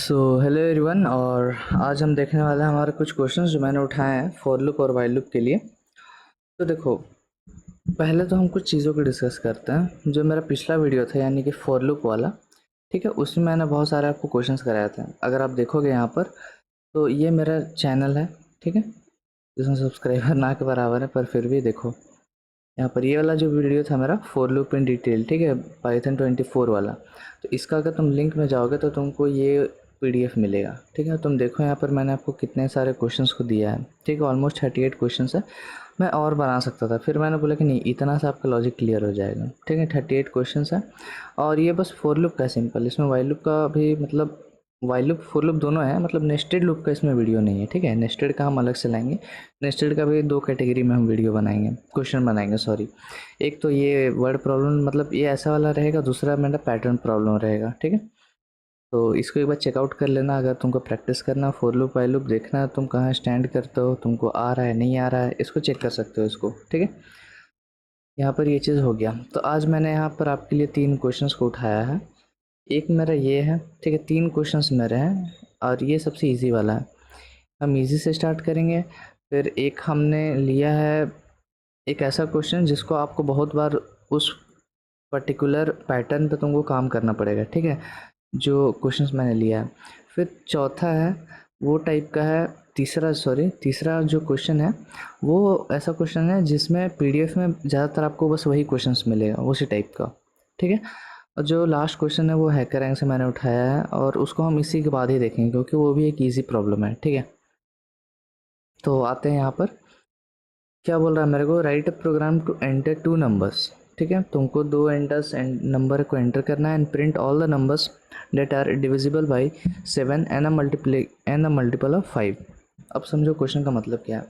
Hello everyone. और आज हम देखने वाले हैं हमारे कुछ क्वेश्चंस जो मैंने उठाए हैं फॉर लूप और वाइल लूप के लिए। तो देखो, पहले तो हम कुछ चीज़ों को डिस्कस करते हैं। जो मेरा पिछला वीडियो था यानी कि फॉर लूप वाला, ठीक है, उसमें मैंने बहुत सारे आपको क्वेश्चंस कराए थे। अगर आप देखोगे यहाँ पर तो ये मेरा चैनल है, ठीक है, जिसमें सब्सक्राइबर ना के बराबर है, पर फिर भी देखो यहाँ पर ये वाला जो वीडियो था मेरा फॉर लूप इन डिटेल, ठीक है, पाइथन 24 वाला। तो इसका अगर तुम लिंक में जाओगे तो तुमको ये पीडीएफ मिलेगा, ठीक है। तुम देखो यहाँ पर मैंने आपको कितने सारे क्वेश्चंस को दिया है, ठीक है, ऑलमोस्ट 38 क्वेश्चंस है। मैं और बना सकता था, फिर मैंने बोला कि नहीं, इतना सा आपका लॉजिक क्लियर हो जाएगा, ठीक है। 38 क्वेश्चंस है और ये बस फॉर लूप का सिंपल, इसमें वाइल लूप का भी मतलब वाइल लूप फॉर लूप दोनों है, मतलब नेस्टेड लूप का इसमें वीडियो नहीं है, ठीक है। नेस्टेड का हम अलग से लाएंगे, नेस्टेड का भी दो कैटेगरी में हम वीडियो बनाएंगे, क्वेश्चन बनाएंगे, सॉरी। एक तो ये वर्ड प्रॉब्लम, मतलब ये ऐसा वाला रहेगा, दूसरा मेरा पैटर्न प्रॉब्लम रहेगा, ठीक है। तो इसको एक बार चेकआउट कर लेना। अगर तुमको प्रैक्टिस करना, फॉर लूप वाइल लूप देखना है, तुम कहाँ स्टैंड करते हो, तुमको आ रहा है नहीं आ रहा है, इसको चेक कर सकते हो इसको, ठीक है। यहाँ पर ये चीज़ हो गया। तो आज मैंने यहाँ पर आपके लिए 3 क्वेश्चंस को उठाया है। एक मेरा ये है, ठीक है, 3 क्वेश्चंस मेरे हैं और ये सबसे इजी वाला है। हम इजी से स्टार्ट करेंगे। फिर एक हमने लिया है एक ऐसा क्वेश्चन जिसको आपको बहुत बार उस पर्टिकुलर पैटर्न पे तुमको काम करना पड़ेगा, ठीक है, जो क्वेश्चंस मैंने लिया है। फिर चौथा है वो टाइप का है, तीसरा जो क्वेश्चन है वो ऐसा क्वेश्चन है जिसमें पीडीएफ में ज़्यादातर आपको बस वही क्वेश्चंस मिलेगा, उसी टाइप का, ठीक है। और जो लास्ट क्वेश्चन है वो हैकर रैंक से मैंने उठाया है और उसको हम इसी के बाद ही देखेंगे क्योंकि वो भी एक ईजी प्रॉब्लम है, ठीक है। तो आते हैं यहाँ पर, क्या बोल रहा है मेरे को, right a program to enter 2 numbers, ठीक है। तुमको 2 एंटर्स नंबर को एंटर करना है and print all the numbers that are divisible by 7 and a multiple of 5। अब समझो क्वेश्चन का मतलब क्या है।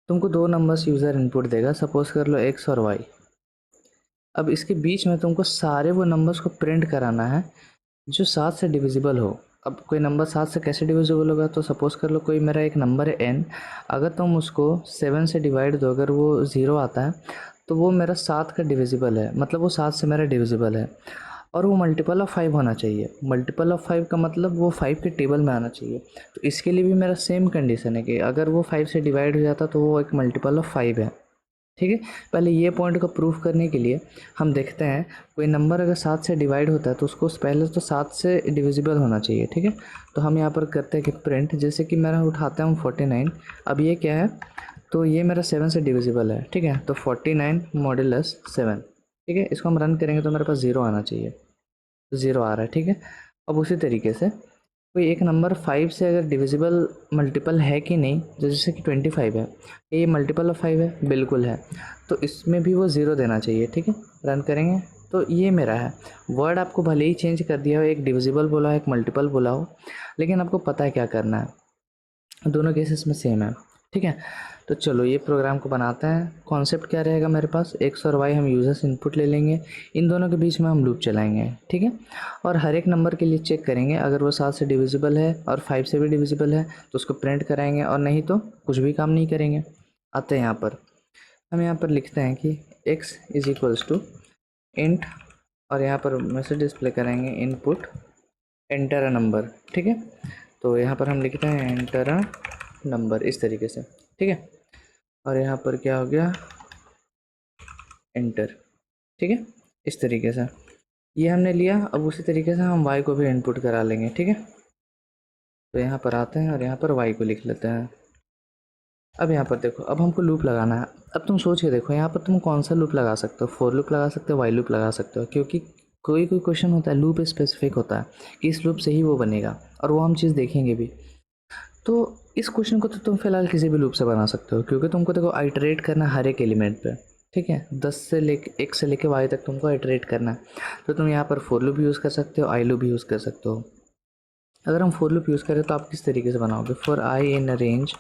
तुमको 2 नंबर्स यूज़र इनपुट देगा, सपोज कर लो x और y। अब इसके बीच में तुमको सारे वो नंबर्स को प्रिंट कराना है जो 7 से डिविजिबल हो। अब कोई नंबर 7 से कैसे डिविजिबल होगा, तो सपोज कर लो कोई मेरा एक नंबर है n, अगर तुम उसको 7 से डिवाइड दो, अगर वो 0 आता है तो वो मेरा 7 का डिविजिबल है, मतलब वो 7 से मेरा डिविजिबल है। और वो मल्टीपल ऑफ 5 होना चाहिए। मल्टीपल ऑफ 5 का मतलब वो 5 के टेबल में आना चाहिए। तो इसके लिए भी मेरा सेम कंडीशन है कि अगर वो 5 से डिवाइड हो जाता तो वो एक मल्टीपल ऑफ 5 है, ठीक है। पहले ये पॉइंट को प्रूफ करने के लिए हम देखते हैं, कोई नंबर अगर 7 से डिवाइड होता है तो उसको पहले तो 7 से डिविजिबल होना चाहिए, ठीक है। तो हम यहाँ पर करते हैं कि प्रिंट, जैसे कि मेरा उठाते हैं हम 49। अब ये क्या है, तो ये मेरा 7 से डिविजिबल है, ठीक है। तो 49 मॉड्यूलस 7, ठीक है। इसको हम रन करेंगे तो मेरे पास 0 आना चाहिए, तो 0 आ रहा है, ठीक है। अब उसी तरीके से कोई एक नंबर 5 से अगर डिविजिबल मल्टीपल है कि नहीं, जैसे कि 25 है, ये मल्टीपल ऑफ 5 है, बिल्कुल है। तो इसमें भी वो 0 देना चाहिए, ठीक है। रन करेंगे तो ये मेरा है। वर्ड आपको भले ही चेंज कर दिया हो, एक डिविजिबल बोला हो, एक मल्टीपल बोला हो, लेकिन आपको पता है क्या करना है, दोनों केसेस में सेम है, ठीक है। तो चलो ये प्रोग्राम को बनाते हैं। कॉन्सेप्ट क्या रहेगा मेरे पास, एक्स और वाई हम यूज़र्स इनपुट ले लेंगे, इन दोनों के बीच में हम लूप चलाएंगे, ठीक है। और हर एक नंबर के लिए चेक करेंगे, अगर वो 7 से डिविजिबल है और 5 से भी डिविजिबल है तो उसको प्रिंट कराएंगे, और नहीं तो कुछ भी काम नहीं करेंगे। आते हैं यहाँ पर, हम यहाँ पर लिखते हैं कि x is equals to int, और यहाँ पर मैसेज डिस्प्ले करेंगे इनपुट एंटर अ नंबर, ठीक है। तो यहाँ पर हम लिखते हैं एंटर अ नंबर, इस तरीके से, ठीक है। और यहाँ पर क्या हो गया, एंटर, ठीक है, इस तरीके से ये हमने लिया। अब उसी तरीके से हम y को भी इनपुट करा लेंगे, ठीक है। तो यहाँ पर आते हैं और यहाँ पर y को लिख लेते हैं। अब यहाँ पर देखो, अब हमको लूप लगाना है। अब तुम सोच के देखो, यहाँ पर तुम कौन सा लूप लगा सकते हो, फॉर लूप लगा सकते हो, वाइल लूप लगा सकते हो, क्योंकि कोई कोई क्वेश्चन होता है लूप स्पेसिफिक होता है कि इस लूप से ही वो बनेगा, और वो हम चीज़ देखेंगे भी। तो इस क्वेश्चन को तो तुम फिलहाल किसी भी लूप से बना सकते हो, क्योंकि तुमको देखो आइटरेट करना है हर एक एलिमेंट पे, ठीक है। 10 से लेके 1 से लेके y तक तुमको आइटरेट करना है। तो तुम यहाँ पर फॉर लूप यूज़ कर सकते हो, आई लूप यूज़ कर सकते हो। अगर हम फॉर लूप यूज़ करें तो आप किस तरीके से बनाओगे, for i in a range,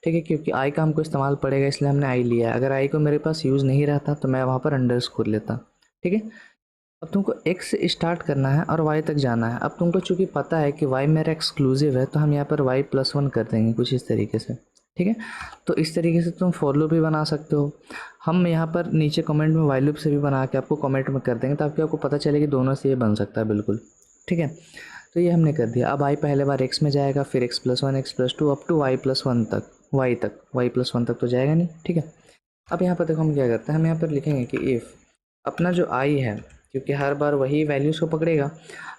ठीक है, क्योंकि आई का हमको इस्तेमाल पड़ेगा इसलिए हमने आई लिया है। अगर आई को मेरे पास यूज़ नहीं रहता तो मैं वहाँ पर अंडरस्कोर लेता, ठीक है। अब तुमको x से स्टार्ट करना है और y तक जाना है। अब तुमको चूंकि पता है कि y मेरा एक्सक्लूसिव है तो हम यहाँ पर y+1 कर देंगे कुछ इस तरीके से, ठीक है। तो इस तरीके से तुम फॉर लूप भी बना सकते हो। हम यहाँ पर नीचे कमेंट में वाइल लूप से भी बना के आपको कमेंट में कर देंगे ताकि आपको पता चले कि दोनों से ये बन सकता है, बिल्कुल, ठीक है। तो ये हमने कर दिया। अब आई पहले बार x में जाएगा, फिर x+1 x+2 up to y+1 तक, y+1 तक तो जाएगा नहीं, ठीक है। अब यहाँ पर देखो हम क्या करते हैं, हम यहाँ पर लिखेंगे कि इफ़ अपना जो i है, क्योंकि हर बार वही वैल्यूज़ को पकड़ेगा,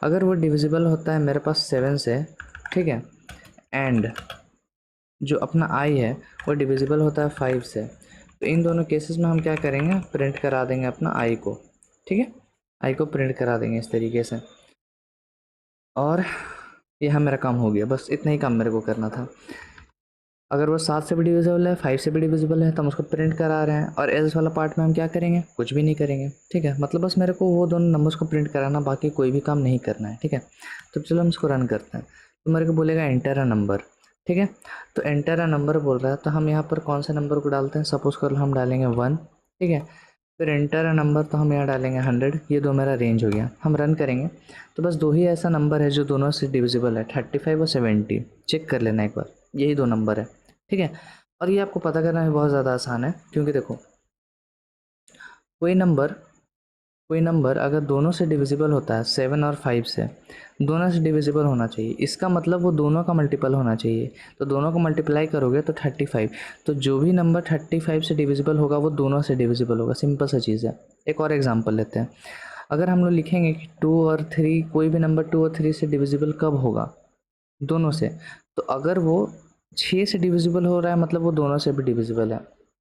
अगर वो डिविजिबल होता है मेरे पास 7 से, ठीक है, एंड जो अपना i है वो डिविजिबल होता है 5 से, तो इन दोनों केसेस में हम क्या करेंगे, प्रिंट करा देंगे अपना i को, ठीक है, i को प्रिंट करा देंगे इस तरीके से। और यह मेरा काम हो गया, बस इतना ही काम मेरे को करना था। अगर वो 7 से भी डिविजिबल है, 5 से भी डिविजिबल है, तो हम उसको प्रिंट करा रहे हैं, और एल्स वाला पार्ट में हम क्या करेंगे, कुछ भी नहीं करेंगे, ठीक है। मतलब बस मेरे को वो दोनों नंबर्स को प्रिंट कराना, बाकी कोई भी काम नहीं करना है, ठीक है। तो चलो हम इसको रन करते हैं। तो मेरे को बोलेगा एंटर अ नंबर, ठीक है। तो एंटर अ नंबर बोल रहा है, तो हम यहाँ पर कौन से नंबर को डालते हैं, सपोज कर लो हम डालेंगे 1, ठीक है। फिर एंटर अ नंबर, तो हम यहाँ डालेंगे 100, ये दो मेरा रेंज हो गया। हम रन करेंगे तो बस दो ही ऐसा नंबर है जो दोनों से डिविजिबल है, 35 और 70। चेक कर लेना एक बार, यही दो नंबर है, ठीक है। और ये आपको पता करना भी बहुत ज़्यादा आसान है, क्योंकि देखो कोई नंबर अगर दोनों से डिविजिबल होता है 7 और 5 से, दोनों से डिविजिबल होना चाहिए, इसका मतलब वो दोनों का मल्टीपल होना चाहिए। तो दोनों को मल्टीप्लाई करोगे तो 35, तो जो भी नंबर 35 से डिविजिबल होगा वो दोनों से डिविजिबल होगा, सिंपल सा चीज़ है। एक और एग्जांपल लेते हैं। अगर हम लोग लिखेंगे कि 2 और 3, कोई भी नंबर 2 और 3 से डिविजिबल कब होगा, दोनों से, तो अगर वो 6 से डिविजिबल हो रहा है मतलब वो दोनों से भी डिविजिबल है,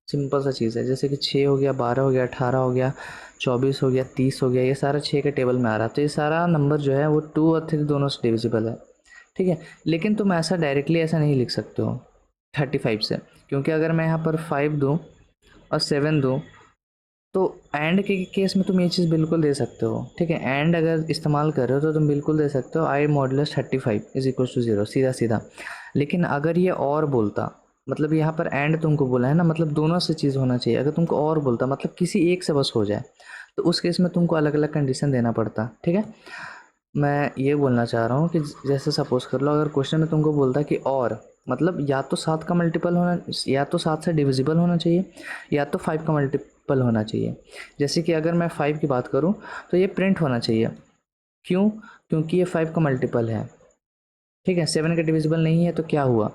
सिंपल सा चीज़ है। जैसे कि 6 हो गया, 12 हो गया, 18 हो गया, 24 हो गया, 30 हो गया, ये सारा 6 के टेबल में आ रहा है, तो ये सारा नंबर जो है वो 2 और 3 दोनों से डिविजिबल है, ठीक है। लेकिन तुम ऐसा डायरेक्टली ऐसा नहीं लिख सकते हो 35 से, क्योंकि अगर मैं यहाँ पर 5 दूँ और 7 दूँ, तो एंड के केस में तुम ये चीज़ बिल्कुल दे सकते हो, ठीक है। एंड अगर इस्तेमाल कर रहे हो तो तुम बिल्कुल दे सकते हो आई मॉडुलस 35 इज इक्वल टू 0, सीधा सीधा। लेकिन अगर ये और बोलता, मतलब यहाँ पर एंड तुमको बोला है ना, मतलब दोनों से चीज़ होना चाहिए। अगर तुमको और बोलता मतलब किसी एक से बस हो जाए, तो उस केस में तुमको अलग अलग कंडीशन देना पड़ता, ठीक है। मैं ये बोलना चाह रहा हूँ कि जैसे सपोज कर लो, अगर क्वेश्चन में तुमको बोलता कि और, मतलब या तो 7 का मल्टीपल होना, या तो 7 से डिविजिबल होना चाहिए, या तो 5 का मल्टीपल होना चाहिए। जैसे कि अगर मैं 5 की बात करूँ तो ये प्रिंट होना चाहिए, क्यों, क्योंकि ये 5 का मल्टीपल है, ठीक है। 7 का डिविजिबल नहीं है, तो क्या हुआ,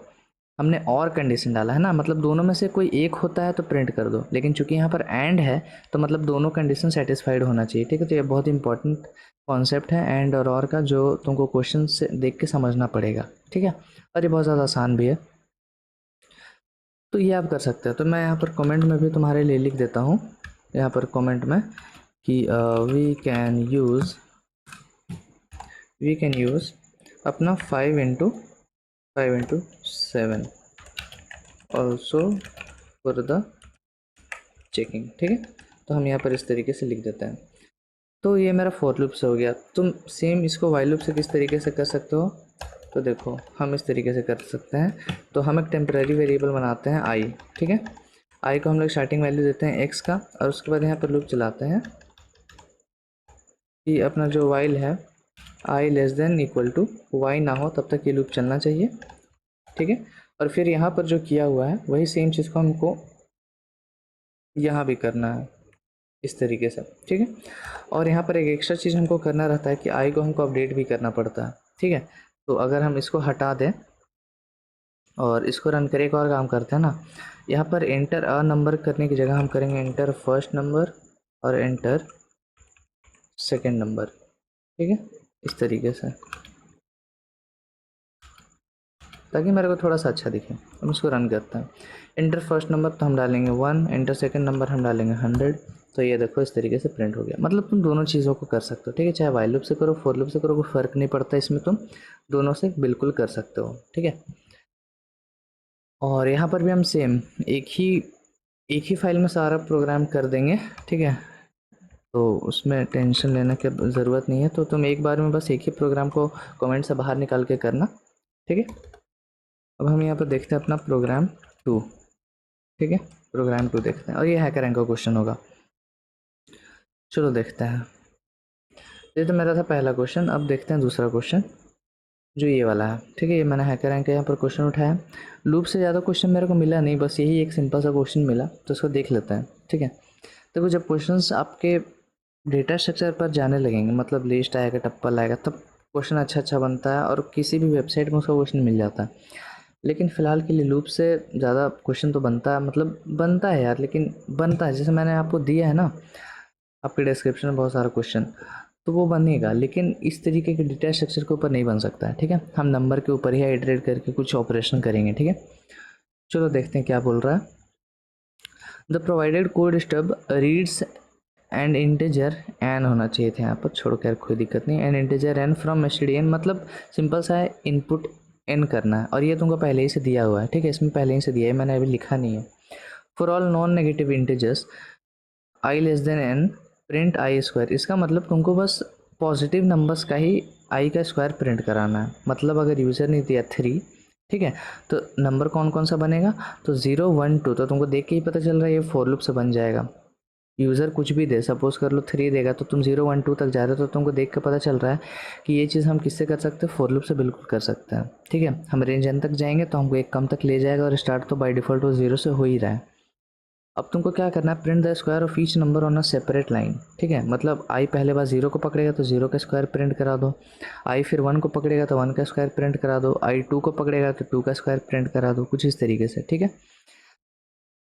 हमने और कंडीशन डाला है ना, मतलब दोनों में से कोई एक होता है तो प्रिंट कर दो। लेकिन चूंकि यहाँ पर एंड है, तो मतलब दोनों कंडीशन सेटिस्फाइड होना चाहिए, ठीक है। तो ये बहुत इंपॉर्टेंट कॉन्सेप्ट है एंड और का, जो तुमको क्वेश्चन से देख के समझना पड़ेगा, ठीक है। और ये बहुत ज़्यादा आसान भी है, तो ये आप कर सकते हो। तो मैं यहाँ पर कमेंट में भी तुम्हारे लिए लिख देता हूँ, यहाँ पर कमेंट में कि वी कैन यूज़ अपना 5 into 7 also for the checking, ठीक है। तो हम यहाँ पर इस तरीके से लिख देते हैं। तो ये मेरा फॉर लूप से हो गया। तुम सेम इसको वाइल लूप से किस तरीके से कर सकते हो, तो देखो हम इस तरीके से कर सकते हैं। तो हम एक टेम्परेरी वेरिएबल बनाते हैं आई, ठीक है। आई को हम लोग स्टार्टिंग वैल्यू देते हैं एक्स का, और उसके बाद यहाँ पर लूप चलाते हैं कि अपना जो वाइल है i less than equal to y ना हो तब तक ये लूप चलना चाहिए, ठीक है। और फिर यहाँ पर जो किया हुआ है वही सेम चीज़ को हमको यहाँ भी करना है इस तरीके से, ठीक है। और यहाँ पर एक एक्स्ट्रा चीज़ हमको करना रहता है कि आई को हमको अपडेट भी करना पड़ता है, ठीक है। तो अगर हम इसको हटा दें और इसको रन करें, एक और काम करते हैं ना, यहाँ पर एंटर अ नंबर करने की जगह हम करेंगे एंटर फर्स्ट नंबर और एंटर सेकेंड नंबर, ठीक है, इस तरीके से, ताकि मेरे को थोड़ा सा अच्छा दिखे। हम इसको रन करते हैं। एंटर फर्स्ट नंबर तो हम डालेंगे 1, एंटर सेकंड नंबर हम डालेंगे 100। तो ये देखो इस तरीके से प्रिंट हो गया। मतलब तुम दोनों चीज़ों को कर सकते हो, ठीक है। चाहे वाइल लूप से करो, फॉर लूप से करो, कोई फ़र्क नहीं पड़ता इसमें, तुम दोनों से बिल्कुल कर सकते हो, ठीक है। और यहाँ पर भी हम सेम एक ही फाइल में सारा प्रोग्राम कर देंगे, ठीक है। तो उसमें टेंशन लेने की ज़रूरत नहीं है। तो तुम एक बार में बस एक ही प्रोग्राम को कमेंट से बाहर निकाल के करना, ठीक है। अब हम यहाँ पर देखते हैं अपना प्रोग्राम 2, ठीक है। प्रोग्राम 2 देखते हैं, और ये हैकर रैंक का क्वेश्चन होगा। चलो देखते हैं। ये तो मेरा था पहला क्वेश्चन। अब देखते हैं दूसरा क्वेश्चन जो ये वाला है, ठीक है। ये मैंने हैकर रैंक का यहाँ पर क्वेश्चन उठाया। लूप से ज़्यादा क्वेश्चन मेरे को मिला नहीं, बस यही एक सिंपल सा क्वेश्चन मिला, तो इसको देख लेते हैं, ठीक है। देखो जब क्वेश्चंस आपके डेटा स्ट्रक्चर पर जाने लगेंगे, मतलब लिस्ट आएगा, टप्पल आएगा, तब क्वेश्चन अच्छा बनता है और किसी भी वेबसाइट में उसका क्वेश्चन मिल जाता है। लेकिन फ़िलहाल के लिए लूप से ज़्यादा क्वेश्चन तो बनता है, मतलब बनता है यार, लेकिन बनता है जैसे मैंने आपको दिया है ना आपके डिस्क्रिप्शन में बहुत सारा क्वेश्चन, तो वो बनेगा, लेकिन इस तरीके के डेटा स्ट्रक्चर के ऊपर नहीं बन सकता है। ठीक है, हम नंबर के ऊपर ही इटरेट करके कुछ ऑपरेशन करेंगे। ठीक है, चलो देखते हैं क्या बोल रहा है। The provided code stub reads and integer n होना चाहिए था यहाँ पर, छोड़ कर कोई दिक्कत नहीं। And integer n from stdn, मतलब सिंपल सा है, इनपुट एन करना है और ये तुमको पहले ही से दिया हुआ है। ठीक है, इसमें पहले ही से दिया है, मैंने अभी लिखा नहीं है। For all non negative integers i less than n print i square, इसका मतलब तुमको बस पॉजिटिव नंबर्स का ही आई का स्क्वायर प्रिंट कराना है। मतलब अगर यूज़र ने दिया 3, ठीक है, तो नंबर कौन कौन सा बनेगा, तो 0 1 2, तो तुमको देख के ही पता चल रहा है ये फॉर लूप से बन जाएगा। यूज़र कुछ भी दे, सपोज कर लो 3 देगा तो तुम 0 1 2 तक जा रहे हो, तो तुमको देख के पता चल रहा है कि ये चीज़ हम किससे कर सकते हैं, फॉर लूप से बिल्कुल कर सकते हैं। ठीक है, हम रेंज एन तक जाएंगे तो हमको एक कम तक ले जाएगा और स्टार्ट तो बाय डिफ़ॉल्ट वो 0 से हो ही रहा है। अब तुमको क्या करना है, print the square of each number on a separate line. ठीक है, मतलब आई पहले बार 0 को पकड़ेगा तो 0 का स्क्वायर प्रिंट करा दो, आई फिर 1 को पकड़ेगा तो 1 का स्क्वायर प्रिंट करा दो, आई 2 को पकड़ेगा तो 2 का स्क्वायर प्रिंट करा दो, कुछ इस तरीके से। ठीक है,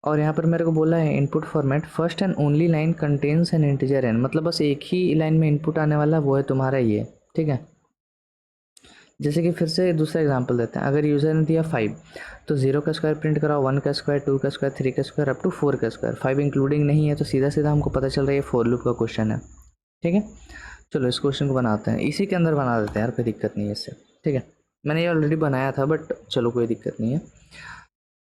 और यहाँ पर मेरे को बोला है input format first and only line contains an integer n, मतलब बस एक ही लाइन में इनपुट आने वाला वो है तुम्हारा ये। ठीक है, जैसे कि फिर से दूसरा एग्जांपल देते हैं। अगर यूज़र ने दिया 5 तो 0 का स्क्वायर प्रिंट कराओ, 1 का स्क्वायर, 2 का स्क्वायर, 3 का स्क्वायर, अप टू 4 का स्क्वायर। 5 इंक्लूडिंग नहीं है तो सीधा सीधा हमको पता चल रहा है ये फॉर लूप का क्वेश्चन है। ठीक है, चलो इस क्वेश्चन को बनाते हैं, इसी के अंदर बना देते हैं यार, कोई दिक्कत नहीं है इससे। ठीक है, मैंने ये ऑलरेडी बनाया था बट चलो कोई दिक्कत नहीं है।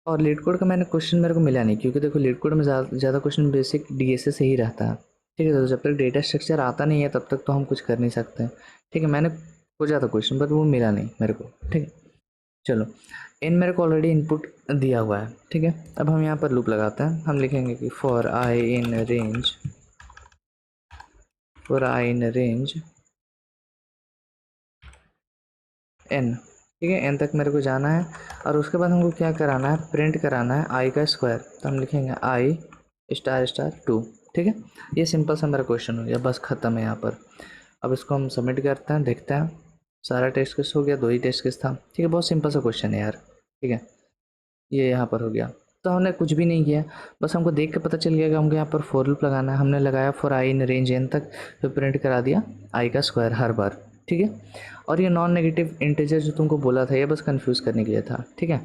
और लीड कोड का मैंने क्वेश्चन मेरे को मिला नहीं, क्योंकि देखो लीड कोड में ज़्यादा क्वेश्चन बेसिक डीएसए से ही रहता है। ठीक है, तो जब तक डेटा स्ट्रक्चर आता नहीं है तब तक तो हम कुछ कर नहीं सकते। ठीक है, मैंने खोजा था क्वेश्चन बट वो मिला नहीं मेरे को। ठीक है, चलो इन मेरे को ऑलरेडी इनपुट दिया हुआ है। ठीक है, अब हम यहाँ पर लूप लगाते हैं। हम लिखेंगे कि for i in range n. ठीक है, एन तक मेरे को जाना है और उसके बाद हमको क्या कराना है, प्रिंट कराना है आई का स्क्वायर। तो हम लिखेंगे आई स्टार स्टार 2। ठीक है, ये सिंपल सा मेरा क्वेश्चन हो गया, बस ख़त्म है यहाँ पर। अब इसको हम सबमिट करते हैं, देखते हैं। सारा टेस्ट केस हो गया, 2 ही टेस्ट केस था। ठीक है, बहुत सिंपल सा क्वेश्चन है यार। ठीक है, ये यहाँ पर हो गया। तो हमने कुछ भी नहीं किया, बस हमको देख के पता चल गया कि हमको यहाँ पर फॉर लूप लगाना है। हमने लगाया for i in range n तक, फिर प्रिंट करा दिया आई का स्क्वायर हर बार। ठीक है, और ये नॉन नेगेटिव इंटीजर जो तुमको बोला था ये बस कंफ्यूज करने के लिए था। ठीक है,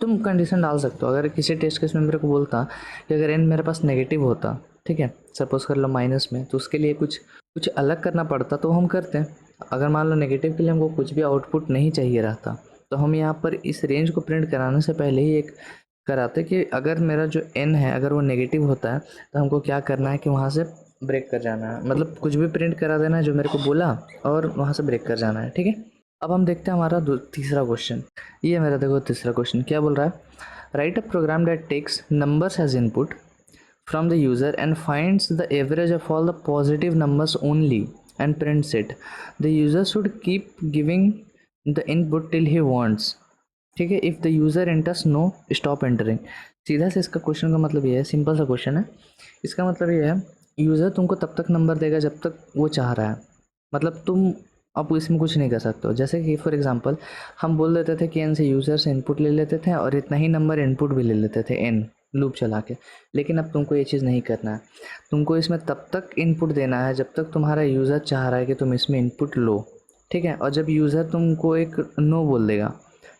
तुम कंडीशन डाल सकते हो। अगर किसी टेस्ट केस में मेरे को बोलता कि अगर एन मेरे पास नेगेटिव होता, ठीक है, सपोज कर लो माइनस में, तो उसके लिए कुछ कुछ अलग करना पड़ता तो हम करते हैं। अगर मान लो नेगेटिव के लिए हमको कुछ भी आउटपुट नहीं चाहिए रहता तो हम यहाँ पर इस रेंज को प्रिंट कराने से पहले ही एक कराते कि अगर मेरा जो एन है अगर वो नेगेटिव होता है तो हमको क्या करना है कि वहाँ से ब्रेक कर जाना है, मतलब कुछ भी प्रिंट करा देना है जो मेरे को बोला और वहाँ से ब्रेक कर जाना है। ठीक है, अब हम देखते हैं हमारा तीसरा क्वेश्चन। ये मेरा देखो तीसरा क्वेश्चन क्या बोल रहा है, right a program that takes numbers as input from the user and finds the average of all the positive numbers only and prints it. The user should keep giving the input till he wants. ठीक है, if the user enters no stop entering. सीधा से इसका question का मतलब ये है, simple सा क्वेश्चन है। इसका मतलब ये है यूज़र तुमको तब तक नंबर देगा जब तक वो चाह रहा है, मतलब तुम अब इसमें कुछ नहीं कर सकते हो। जैसे कि फॉर एग्जांपल हम बोल देते थे कि एन से यूज़र से इनपुट ले लेते थे और इतना ही नंबर इनपुट भी ले लेते थे एन लूप चला के, लेकिन अब तुमको ये चीज़ नहीं करना है। तुमको इसमें तब तक इनपुट देना है जब तक तुम्हारा यूज़र चाह रहा है कि तुम इसमें इनपुट लो। ठीक है, और जब यूज़र तुमको एक नो बोल देगा,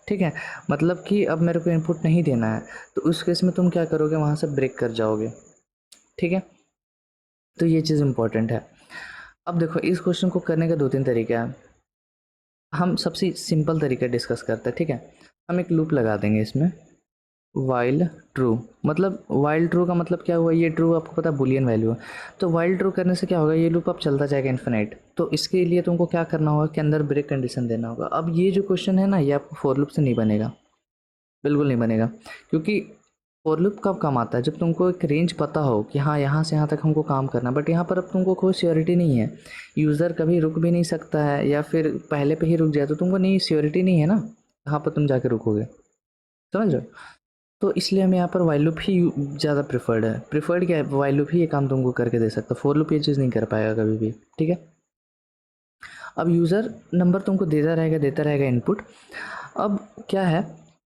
ठीक है, मतलब कि अब मेरे को इनपुट नहीं देना है, तो उस केस में तुम क्या करोगे, वहाँ से ब्रेक कर जाओगे। ठीक है, तो ये चीज़ इंपॉर्टेंट है। अब देखो इस क्वेश्चन को करने के 2-3 तरीके हैं। हम सबसे सिंपल तरीका डिस्कस करते हैं। ठीक है, हम एक लूप लगा देंगे इसमें वाइल ट्रू, मतलब वाइल ट्रू का मतलब क्या हुआ, ये ट्रू आपको पता है बुलियन वैल्यू है, तो वाइल ट्रू करने से क्या होगा, ये लूप अब चलता जाएगा इन्फिनाइट। तो इसके लिए तुमको क्या करना होगा कि अंदर ब्रेक कंडीशन देना होगा। अब ये जो क्वेश्चन है ना ये आपको फॉर लूप से नहीं बनेगा, बिल्कुल नहीं बनेगा, क्योंकि फॉर लूप कब काम आता है, जब तुमको एक रेंज पता हो कि हाँ यहाँ से यहाँ तक हमको काम करना। बट यहाँ पर अब तुमको कोई श्योरिटी नहीं है, यूज़र कभी रुक भी नहीं सकता है या फिर पहले पे ही रुक जाए, तो तुमको नहीं श्योरिटी नहीं है ना कहाँ पर तुम जाके रुकोगे, समझ रहे हो। तो इसलिए हम यहाँ पर वाइल लूप ही ज़्यादा प्रिफर्ड है। प्रिफर्ड क्या है, वाइल लूप ही ये काम तुमको करके दे सकता है, फॉर लूप ये चीज़ नहीं कर पाएगा कभी भी। ठीक है, अब यूज़र नंबर तुमको देता रहेगा इनपुट। अब क्या है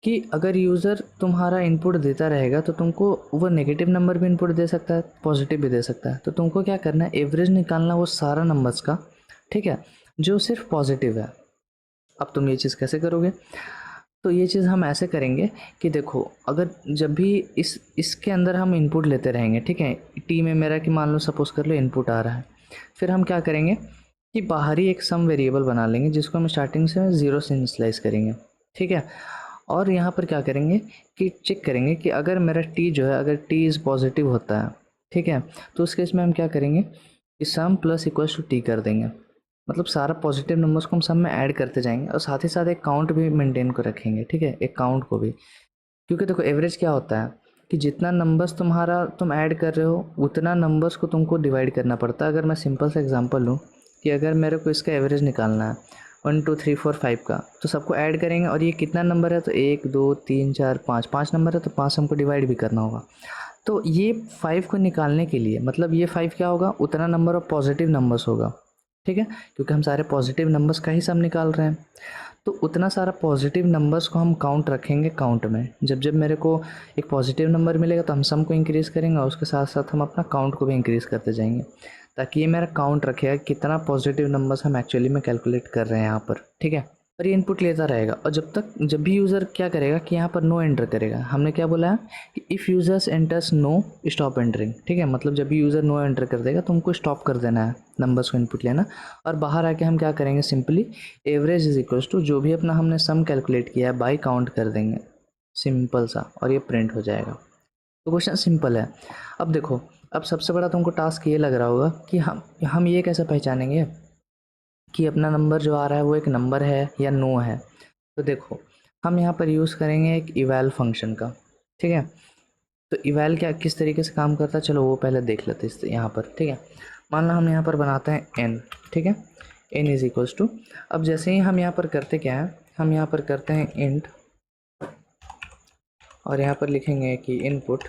कि अगर यूज़र तुम्हारा इनपुट देता रहेगा तो तुमको वो नेगेटिव नंबर भी इनपुट दे सकता है, पॉजिटिव भी दे सकता है। तो तुमको क्या करना है, एवरेज निकालना वो सारा नंबर्स का, ठीक है, जो सिर्फ पॉजिटिव है। अब तुम ये चीज़ कैसे करोगे? तो ये चीज़ हम ऐसे करेंगे कि देखो, अगर जब भी इसके अंदर हम इनपुट लेते रहेंगे, ठीक है, टी में मेरा कि मान लो सपोज कर लो इनपुट आ रहा है, फिर हम क्या करेंगे कि बाहरी एक सम वेरिएबल बना लेंगे जिसको हम स्टार्टिंग से 0 से इनिशियलाइज करेंगे, ठीक है। और यहाँ पर क्या करेंगे कि चेक करेंगे कि अगर मेरा टी जो है, अगर टी इज़ पॉजिटिव होता है, ठीक है, तो उस केस में हम क्या करेंगे कि सम प्लस इक्वल्स टू टी कर देंगे। मतलब सारा पॉजिटिव नंबर्स को हम सब में ऐड करते जाएंगे और साथ ही साथ एक काउंट भी मेंटेन को रखेंगे, ठीक है, एक काउंट को भी। क्योंकि देखो एवरेज क्या होता है कि जितना नंबर्स तुम्हारा तुम ऐड कर रहे हो उतना नंबर्स को तुमको डिवाइड करना पड़ता है। अगर मैं सिंपल सा एग्जांपल लूँ कि अगर मेरे को इसका एवरेज निकालना है 1 2 3 4 5 का, तो सबको ऐड करेंगे और ये कितना नंबर है, तो 1 2 3 4 5 नंबर है, तो 5 हमको डिवाइड भी करना होगा। तो ये 5 को निकालने के लिए मतलब ये 5 क्या होगा, उतना नंबर ऑफ पॉजिटिव नंबर्स होगा, ठीक है, क्योंकि हम सारे पॉजिटिव नंबर्स का ही सम निकाल रहे हैं। तो उतना सारा पॉजिटिव नंबर्स को हम काउंट रखेंगे काउंट में। जब जब मेरे को एक पॉजिटिव नंबर मिलेगा तो हम सम को इंक्रीज़ करेंगे और उसके साथ साथ हम अपना काउंट को भी इंक्रीज़ करते जाएंगे, ताकि ये मेरा काउंट रखेगा कितना पॉजिटिव नंबर्स हम एक्चुअली में कैलकुलेट कर रहे हैं यहाँ पर, ठीक है। और ये इनपुट लेता रहेगा और जब भी यूज़र क्या करेगा कि यहाँ पर नो एंटर करेगा। हमने क्या बोला है कि if users enters no stop entering, ठीक है, मतलब जब भी यूज़र नो एंटर कर देगा तो हमको स्टॉप कर देना है नंबर्स को इनपुट लेना। और बाहर आके हम क्या करेंगे, simply average is equals to जो भी अपना हमने सम कैलकुलेट किया है बाई काउंट कर देंगे, सिंपल सा, और ये प्रिंट हो जाएगा। तो क्वेश्चन सिंपल है। अब देखो, अब सबसे बड़ा तुमको टास्क ये लग रहा होगा कि हम ये कैसे पहचानेंगे कि अपना नंबर जो आ रहा है वो एक नंबर है या नो है। तो देखो, हम यहाँ पर यूज़ करेंगे एक इवैल फंक्शन का, ठीक है। तो इवैल क्या किस तरीके से काम करता है, चलो वो पहले देख लेते हैं यहाँ पर, ठीक है। मान लो हम यहाँ पर बनाते हैं n, ठीक है, n इज इक्वल्स टू, अब जैसे ही हम यहाँ पर करते क्या है, हम यहाँ पर करते हैं इंट और यहाँ पर लिखेंगे कि इनपुट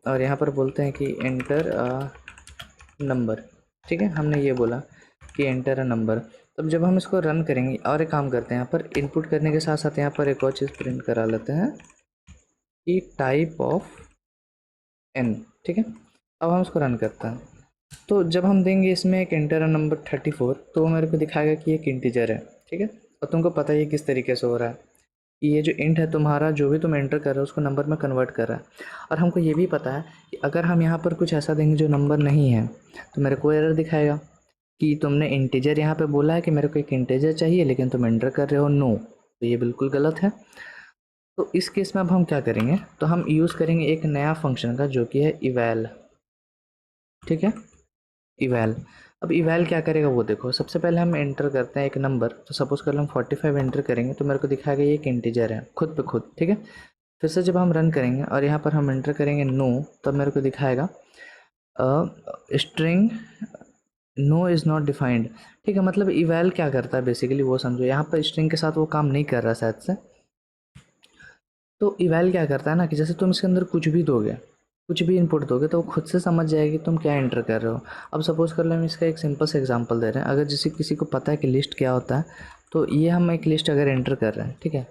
और यहाँ पर बोलते हैं कि एंटर नंबर, ठीक है, हमने ये बोला कि एंटर अ नंबर। तब जब हम इसको रन करेंगे और एक काम करते हैं, यहाँ पर इनपुट करने के साथ साथ यहाँ पर एक और चीज़ प्रिंट करा लेते हैं कि टाइप ऑफ n, ठीक है। अब हम इसको रन करते हैं, तो जब हम देंगे इसमें एक एंटर नंबर 34, तो वो मेरे को दिखाएगा कि एक इंटीजर है, ठीक है। और तुमको पता ही है किस तरीके से हो रहा है कि ये जो इंट है तुम्हारा, जो भी तुम एंटर कर रहे हो उसको नंबर में कन्वर्ट कर रहा है। और हमको ये भी पता है कि अगर हम यहाँ पर कुछ ऐसा देंगे जो नंबर नहीं है तो मेरे को एरर दिखाएगा कि तुमने इंटीजर यहाँ पे बोला है कि मेरे को एक इंटीजर चाहिए लेकिन तुम एंटर कर रहे हो नो, तो ये बिल्कुल गलत है। तो इस केस में अब हम क्या करेंगे, तो हम यूज़ करेंगे एक नया फंक्शन का जो कि है इवैल, ठीक है, इवैल। अब इवैल क्या करेगा वो देखो, सबसे पहले हम एंटर करते हैं एक नंबर, तो सपोज कर लो हम 45 एंटर करेंगे तो मेरे को दिखाएगा ये एक इंटीजर है खुद पे खुद, ठीक है। फिर से जब हम रन करेंगे और यहाँ पर हम एंटर करेंगे नो, तब मेरे को दिखाएगा string no is not defined, ठीक है। मतलब इवैल क्या करता है बेसिकली वो समझो, यहाँ पर स्ट्रिंग के साथ वो काम नहीं कर रहा शायद से। तो इवैल क्या करता है ना कि जैसे तुम इसके अंदर कुछ भी दोगे, कुछ भी इनपुट दोगे तो वो खुद से समझ जाएगी तुम क्या एंटर कर रहे हो। अब सपोज़ कर लो हम इसका एक सिंपल से एग्जांपल दे रहे हैं, अगर जैसे किसी को पता है कि लिस्ट क्या होता है, तो ये हम एक लिस्ट अगर एंटर कर रहे हैं, ठीक है,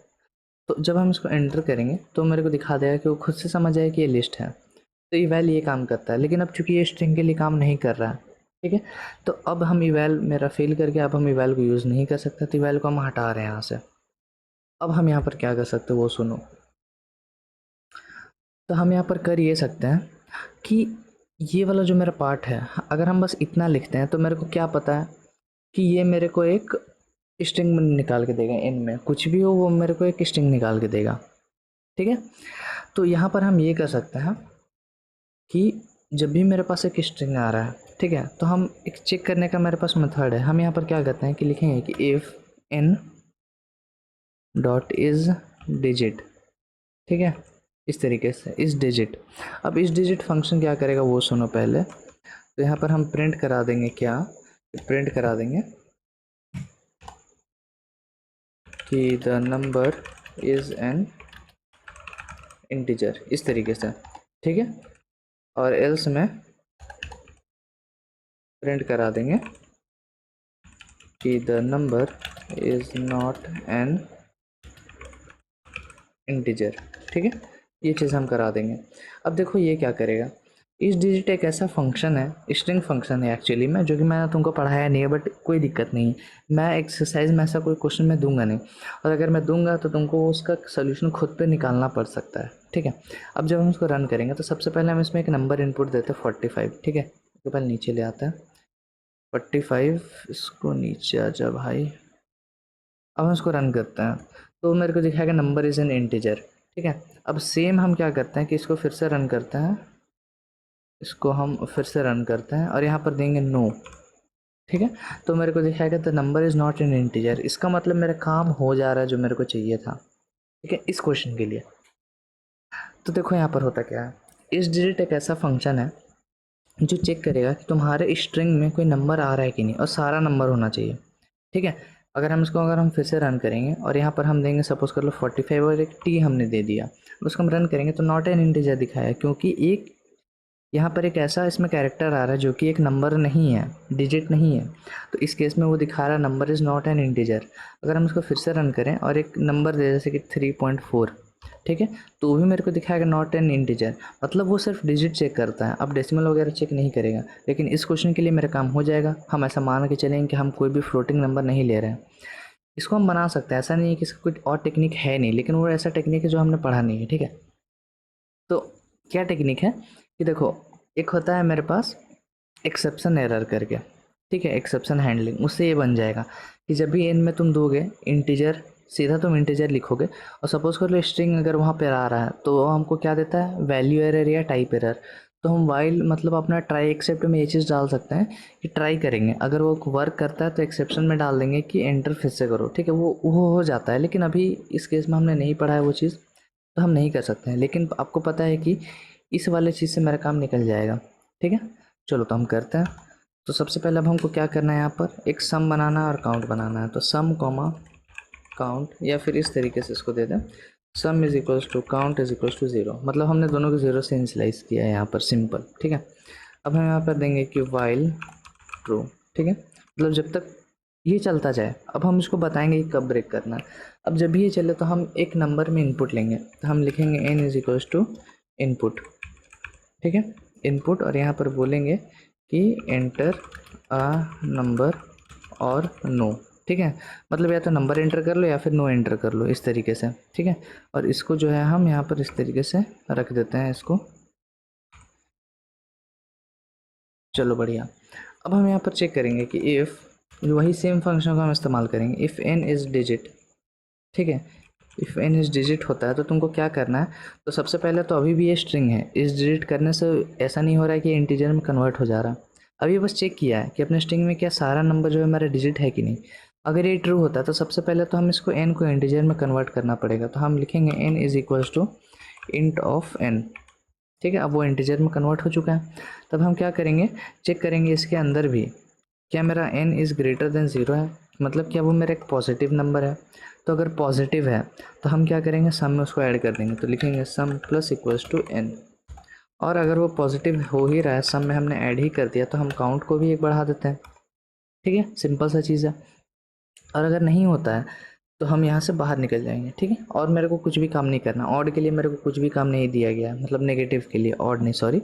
तो जब हम इसको एंटर करेंगे तो मेरे को दिखा देगा कि वो खुद से समझ जाए कि ये लिस्ट है। तो इवैल ये काम करता है, लेकिन अब चूंकि ये स्ट्रिंग के लिए काम नहीं कर रहा है, ठीक है, तो अब हम इवैल मेरा फेल करके अब हम इवैल को यूज़ नहीं कर सकते, तो इवैल को हम हटा रहे हैं यहाँ से। अब हम यहाँ पर क्या कर सकते हैं वो सुनो। तो हम यहाँ पर कर ये सकते हैं कि ये वाला जो मेरा पार्ट है, अगर हम बस इतना लिखते हैं तो मेरे को क्या पता है कि ये मेरे को एक स्ट्रिंग निकाल के देगा, इनमें कुछ भी हो वो मेरे को एक स्ट्रिंग निकाल के देगा, ठीक है। तो यहाँ पर हम ये कर सकते हैं कि जब भी मेरे पास एक स्ट्रिंग आ रहा है, ठीक है, तो हम एक चेक करने का मेरे पास मेथड है। हम यहाँ पर क्या करते हैं कि लिखेंगे कि if n dot is digit, ठीक है, इस तरीके से इस डिजिट। अब इस डिजिट फंक्शन क्या करेगा वो सुनो पहले। तो यहाँ पर हम प्रिंट करा देंगे, क्या प्रिंट करा देंगे कि the number is an integer, इस तरीके से, ठीक है। और एल्स में प्रिंट करा देंगे कि the number is not an integer. ठीक है, ये चीज़ हम करा देंगे। अब देखो ये क्या करेगा, इस डिजिट एक ऐसा फंक्शन है, स्ट्रिंग फंक्शन है एक्चुअली में, जो कि मैंने तुमको पढ़ाया नहीं है, बट कोई दिक्कत नहीं, मैं एक्सरसाइज में ऐसा कोई क्वेश्चन मैं दूंगा नहीं, और अगर मैं दूंगा तो तुमको उसका सोल्यूशन खुद पे निकालना पड़ सकता है। ठीक है, अब जब हम उसको रन करेंगे तो सबसे पहले हम इसमें एक नंबर इनपुट देते हैं 45। ठीक है, तो पहले नीचे ले आता है 45, इसको नीचे आ जा भाई। अब हम इसको रन करते हैं तो मेरे को दिखाएगा नंबर इज़ एन इंटीजर। ठीक है, अब सेम हम क्या करते हैं कि इसको फिर से रन करते हैं, इसको हम फिर से रन करते हैं और यहाँ पर देंगे नो। ठीक है, तो मेरे को दिखाएगा the number is not an integer. इसका मतलब मेरा काम हो जा रहा है जो मेरे को चाहिए था। ठीक है, इस क्वेश्चन के लिए। तो देखो यहाँ पर होता क्या है, इस डिजिट एक ऐसा फंक्शन है जो चेक करेगा कि तुम्हारे स्ट्रिंग में कोई नंबर आ रहा है कि नहीं, और सारा नंबर होना चाहिए। ठीक है, अगर हम फिर से रन करेंगे और यहाँ पर हम देंगे सपोज कर लो 45 और एक टी हमने दे दिया, उसको हम रन करेंगे तो नॉट एन इंटीजर दिखाया, क्योंकि एक यहाँ पर एक ऐसा इसमें कैरेक्टर आ रहा है जो कि एक नंबर नहीं है, डिजिट नहीं है। तो इस केस में वो दिखा रहा है number is not an integer. अगर हम इसको फिर से रन करें और एक नंबर दे जैसे कि 3.4, ठीक है, तो वो भी मेरे को दिखाएगा नॉट एन इंटीजर, मतलब वो सिर्फ डिजिट चेक करता है, अब डेसिमल वगैरह चेक नहीं करेगा। लेकिन इस क्वेश्चन के लिए मेरा काम हो जाएगा, हम ऐसा मान के चलेंगे कि हम कोई भी फ्लोटिंग नंबर नहीं ले रहे हैं। इसको हम बना सकते हैं, ऐसा नहीं है कि इसका कोई और टेक्निक है नहीं, लेकिन वो ऐसा टेक्निक है जो हमने पढ़ा नहीं है। ठीक है, तो क्या टेक्निक है कि देखो, एक होता है मेरे पास एक्सेप्शन एरर करके। ठीक है, एक्सेप्शन हैंडलिंग, उससे ये बन जाएगा कि जब भी एन में तुम दोगे इंटीजर, सीधा तुम इंटीजर लिखोगे और सपोज कर लो स्ट्रिंग अगर वहाँ पर आ रहा है तो वो हमको क्या देता है, वैल्यू एरर या टाइप एरर। तो हम वाइल मतलब अपना ट्राई एक्सेप्ट में ये चीज़ डाल सकते हैं कि ट्राई करेंगे, अगर वो वर्क करता है तो एक्सेप्शन में डाल देंगे कि एंटर फिर से करो। ठीक है, वो हो जाता है, लेकिन अभी इस केस में हमने नहीं पढ़ा है वो चीज़, तो हम नहीं कर सकते हैं। लेकिन आपको पता है कि इस वाले चीज़ से मेरा काम निकल जाएगा। ठीक है, चलो तो हम करते हैं। तो सबसे पहले अब हमको क्या करना है, यहाँ पर एक सम बनाना है और काउंट बनाना है। तो सम कॉमा काउंट, या फिर इस तरीके से इसको दे दें, sum is equals to count is equals to 0, मतलब हमने दोनों को 0 से इनिशियलाइज किया है यहाँ पर, सिंपल। ठीक है, अब हम यहाँ पर देंगे कि वाइल ट्रू। ठीक है, मतलब जब तक ये चलता जाए, अब हम इसको बताएंगे कि कब ब्रेक करना है। अब जब भी ये चले तो हम एक नंबर में इनपुट लेंगे, तो हम लिखेंगे n is equals to input. ठीक है, इनपुट, और यहाँ पर बोलेंगे कि एंटर अ नंबर और नो। ठीक है, मतलब या तो नंबर एंटर कर लो या फिर नो एंटर कर लो, इस तरीके से। ठीक है, और इसको जो है हम यहाँ पर इस तरीके से रख देते हैं इसको। चलो बढ़िया, अब हम यहाँ पर चेक करेंगे कि इफ़, वही सेम फंक्शन को हम इस्तेमाल करेंगे, इफ़ n इज़ डिजिट। ठीक है, इफ़ n इज़ डिजिट होता है तो तुमको क्या करना है, तो सबसे पहले तो अभी भी ये स्ट्रिंग है, इस डिजिट करने से ऐसा नहीं हो रहा है कि इंटीजर में कन्वर्ट हो जा रहा। अभी बस चेक किया है कि अपने स्ट्रिंग में क्या सारा नंबर जो है मेरा डिजिट है कि नहीं। अगर ये ट्रू होता है तो सबसे पहले तो हम इसको n को इंटीजर में कन्वर्ट करना पड़ेगा, तो हम लिखेंगे n is equals to int of n। ठीक है, अब वो इंटीजर में कन्वर्ट हो चुका है। तब हम क्या करेंगे, चेक करेंगे इसके अंदर भी क्या मेरा n इज़ ग्रेटर देन 0 है, मतलब क्या वो मेरा एक पॉजिटिव नंबर है। तो अगर पॉजिटिव है तो हम क्या करेंगे, सम में उसको ऐड कर देंगे, तो लिखेंगे सम प्लस इक्वल्स टू n। और अगर वो पॉजिटिव हो ही रहा है, सम में हमने ऐड ही कर दिया, तो हम काउंट को भी एक बढ़ा देते हैं। ठीक है, सिंपल सा चीज़ है। और अगर नहीं होता है तो हम यहाँ से बाहर निकल जाएंगे। ठीक है, और मेरे को कुछ भी काम नहीं करना, ऑड के लिए मेरे को कुछ भी काम नहीं दिया गया, मतलब नेगेटिव के लिए, ऑड नहीं सॉरी।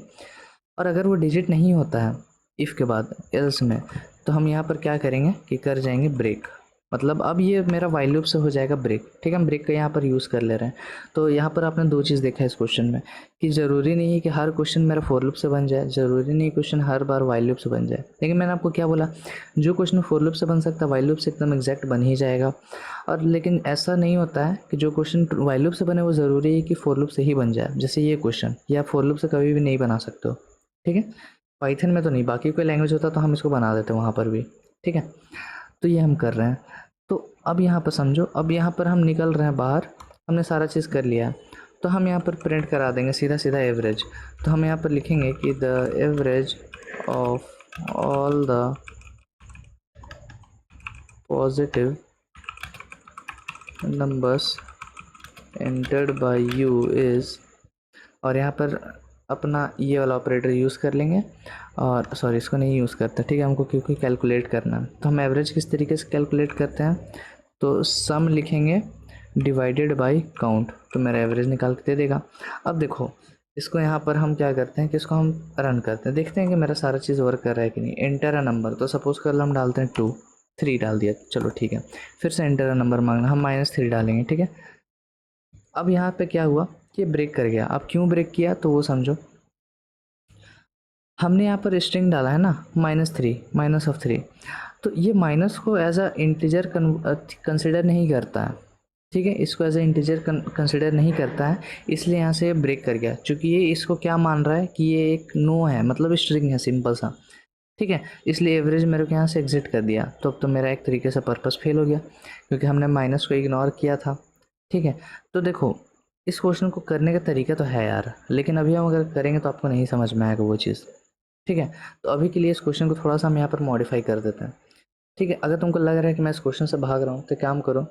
और अगर वो डिजिट नहीं होता है इफ़ के बाद एल्स में, तो हम यहाँ पर क्या करेंगे कि कर जाएंगे ब्रेक, मतलब अब ये मेरा वाइल लूप से हो जाएगा ब्रेक। ठीक है, हम ब्रेक का यहाँ पर यूज़ कर ले रहे हैं। तो यहाँ पर आपने दो चीज़ देखा है इस क्वेश्चन में, कि ज़रूरी नहीं है कि हर क्वेश्चन मेरा फोर लूप से बन जाए, ज़रूरी नहीं क्वेश्चन हर बार वाइल लूप से बन जाए। लेकिन मैंने आपको क्या बोला, जो क्वेश्चन फोर लूप से बन सकता है वाइल लूप से एकदम एग्जैक्ट बन ही जाएगा। और लेकिन ऐसा नहीं होता है कि जो क्वेश्चन वाइल लूप से बने वो ज़रूरी है कि फोर लूप से ही बन जाए। जैसे ये क्वेश्चन, या फोर लूप से कभी भी नहीं बना सकते हो। ठीक है, पाइथन में तो नहीं, बाकी कोई लैंग्वेज होता तो हम इसको बना देते वहाँ पर भी। ठीक है, तो ये हम कर रहे हैं। तो अब यहाँ पर समझो, अब यहाँ पर हम निकल रहे हैं बाहर, हमने सारा चीज़ कर लिया, तो हम यहाँ पर प्रिंट करा देंगे सीधा सीधा एवरेज। तो हम यहाँ पर लिखेंगे कि the average of all the positive numbers entered by you is, और यहाँ पर अपना ये वाला ऑपरेटर यूज़ कर लेंगे, और सॉरी इसको नहीं यूज़ करते, ठीक है, हमको क्योंकि कैलकुलेट करना है। तो हम एवरेज किस तरीके से कैलकुलेट करते हैं, तो सम लिखेंगे डिवाइडेड बाय काउंट, तो मेरा एवरेज निकाल के दे देगा। अब देखो इसको यहाँ पर हम क्या करते हैं कि इसको हम रन करते हैं, देखते हैं कि मेरा सारा चीज़ वर्क कर रहा है कि नहीं। एंटर अ नंबर, तो सपोज़ कर लो हम डालते हैं 2, 3 डाल दिया, चलो ठीक है। फिर से एंटर अ नंबर मांगना, हम -3 डालेंगे, ठीक है। अब यहाँ पे क्या हुआ कि ब्रेक कर गया। अब क्यों ब्रेक किया तो वो समझो। हमने यहाँ पर स्ट्रिंग डाला है ना -3, -3, तो ये माइनस को एज अ इंटीजर कंसिडर नहीं करता है, ठीक है, इसको एज अ इंटीजर कंसिडर नहीं करता है, इसलिए यहाँ से ब्रेक कर गया। क्योंकि ये इसको क्या मान रहा है कि ये एक नो है, मतलब स्ट्रिंग है सिंपल सा, ठीक है, इसलिए एवरेज मेरे को यहाँ से एग्जिट कर दिया। तो अब तो मेरा एक तरीके से पर्पस फेल हो गया, क्योंकि हमने माइनस को इग्नोर किया था, ठीक है। तो देखो इस क्वेश्चन को करने का तरीका तो है यार, लेकिन अभी हम अगर करेंगे तो आपको नहीं समझ में आएगा वो चीज़, ठीक है। तो अभी के लिए इस क्वेश्चन को थोड़ा सा हम यहाँ पर मॉडिफाई कर देते हैं, ठीक है। अगर तुमको लग रहा है कि मैं इस क्वेश्चन से भाग रहा हूँ तो काम करो,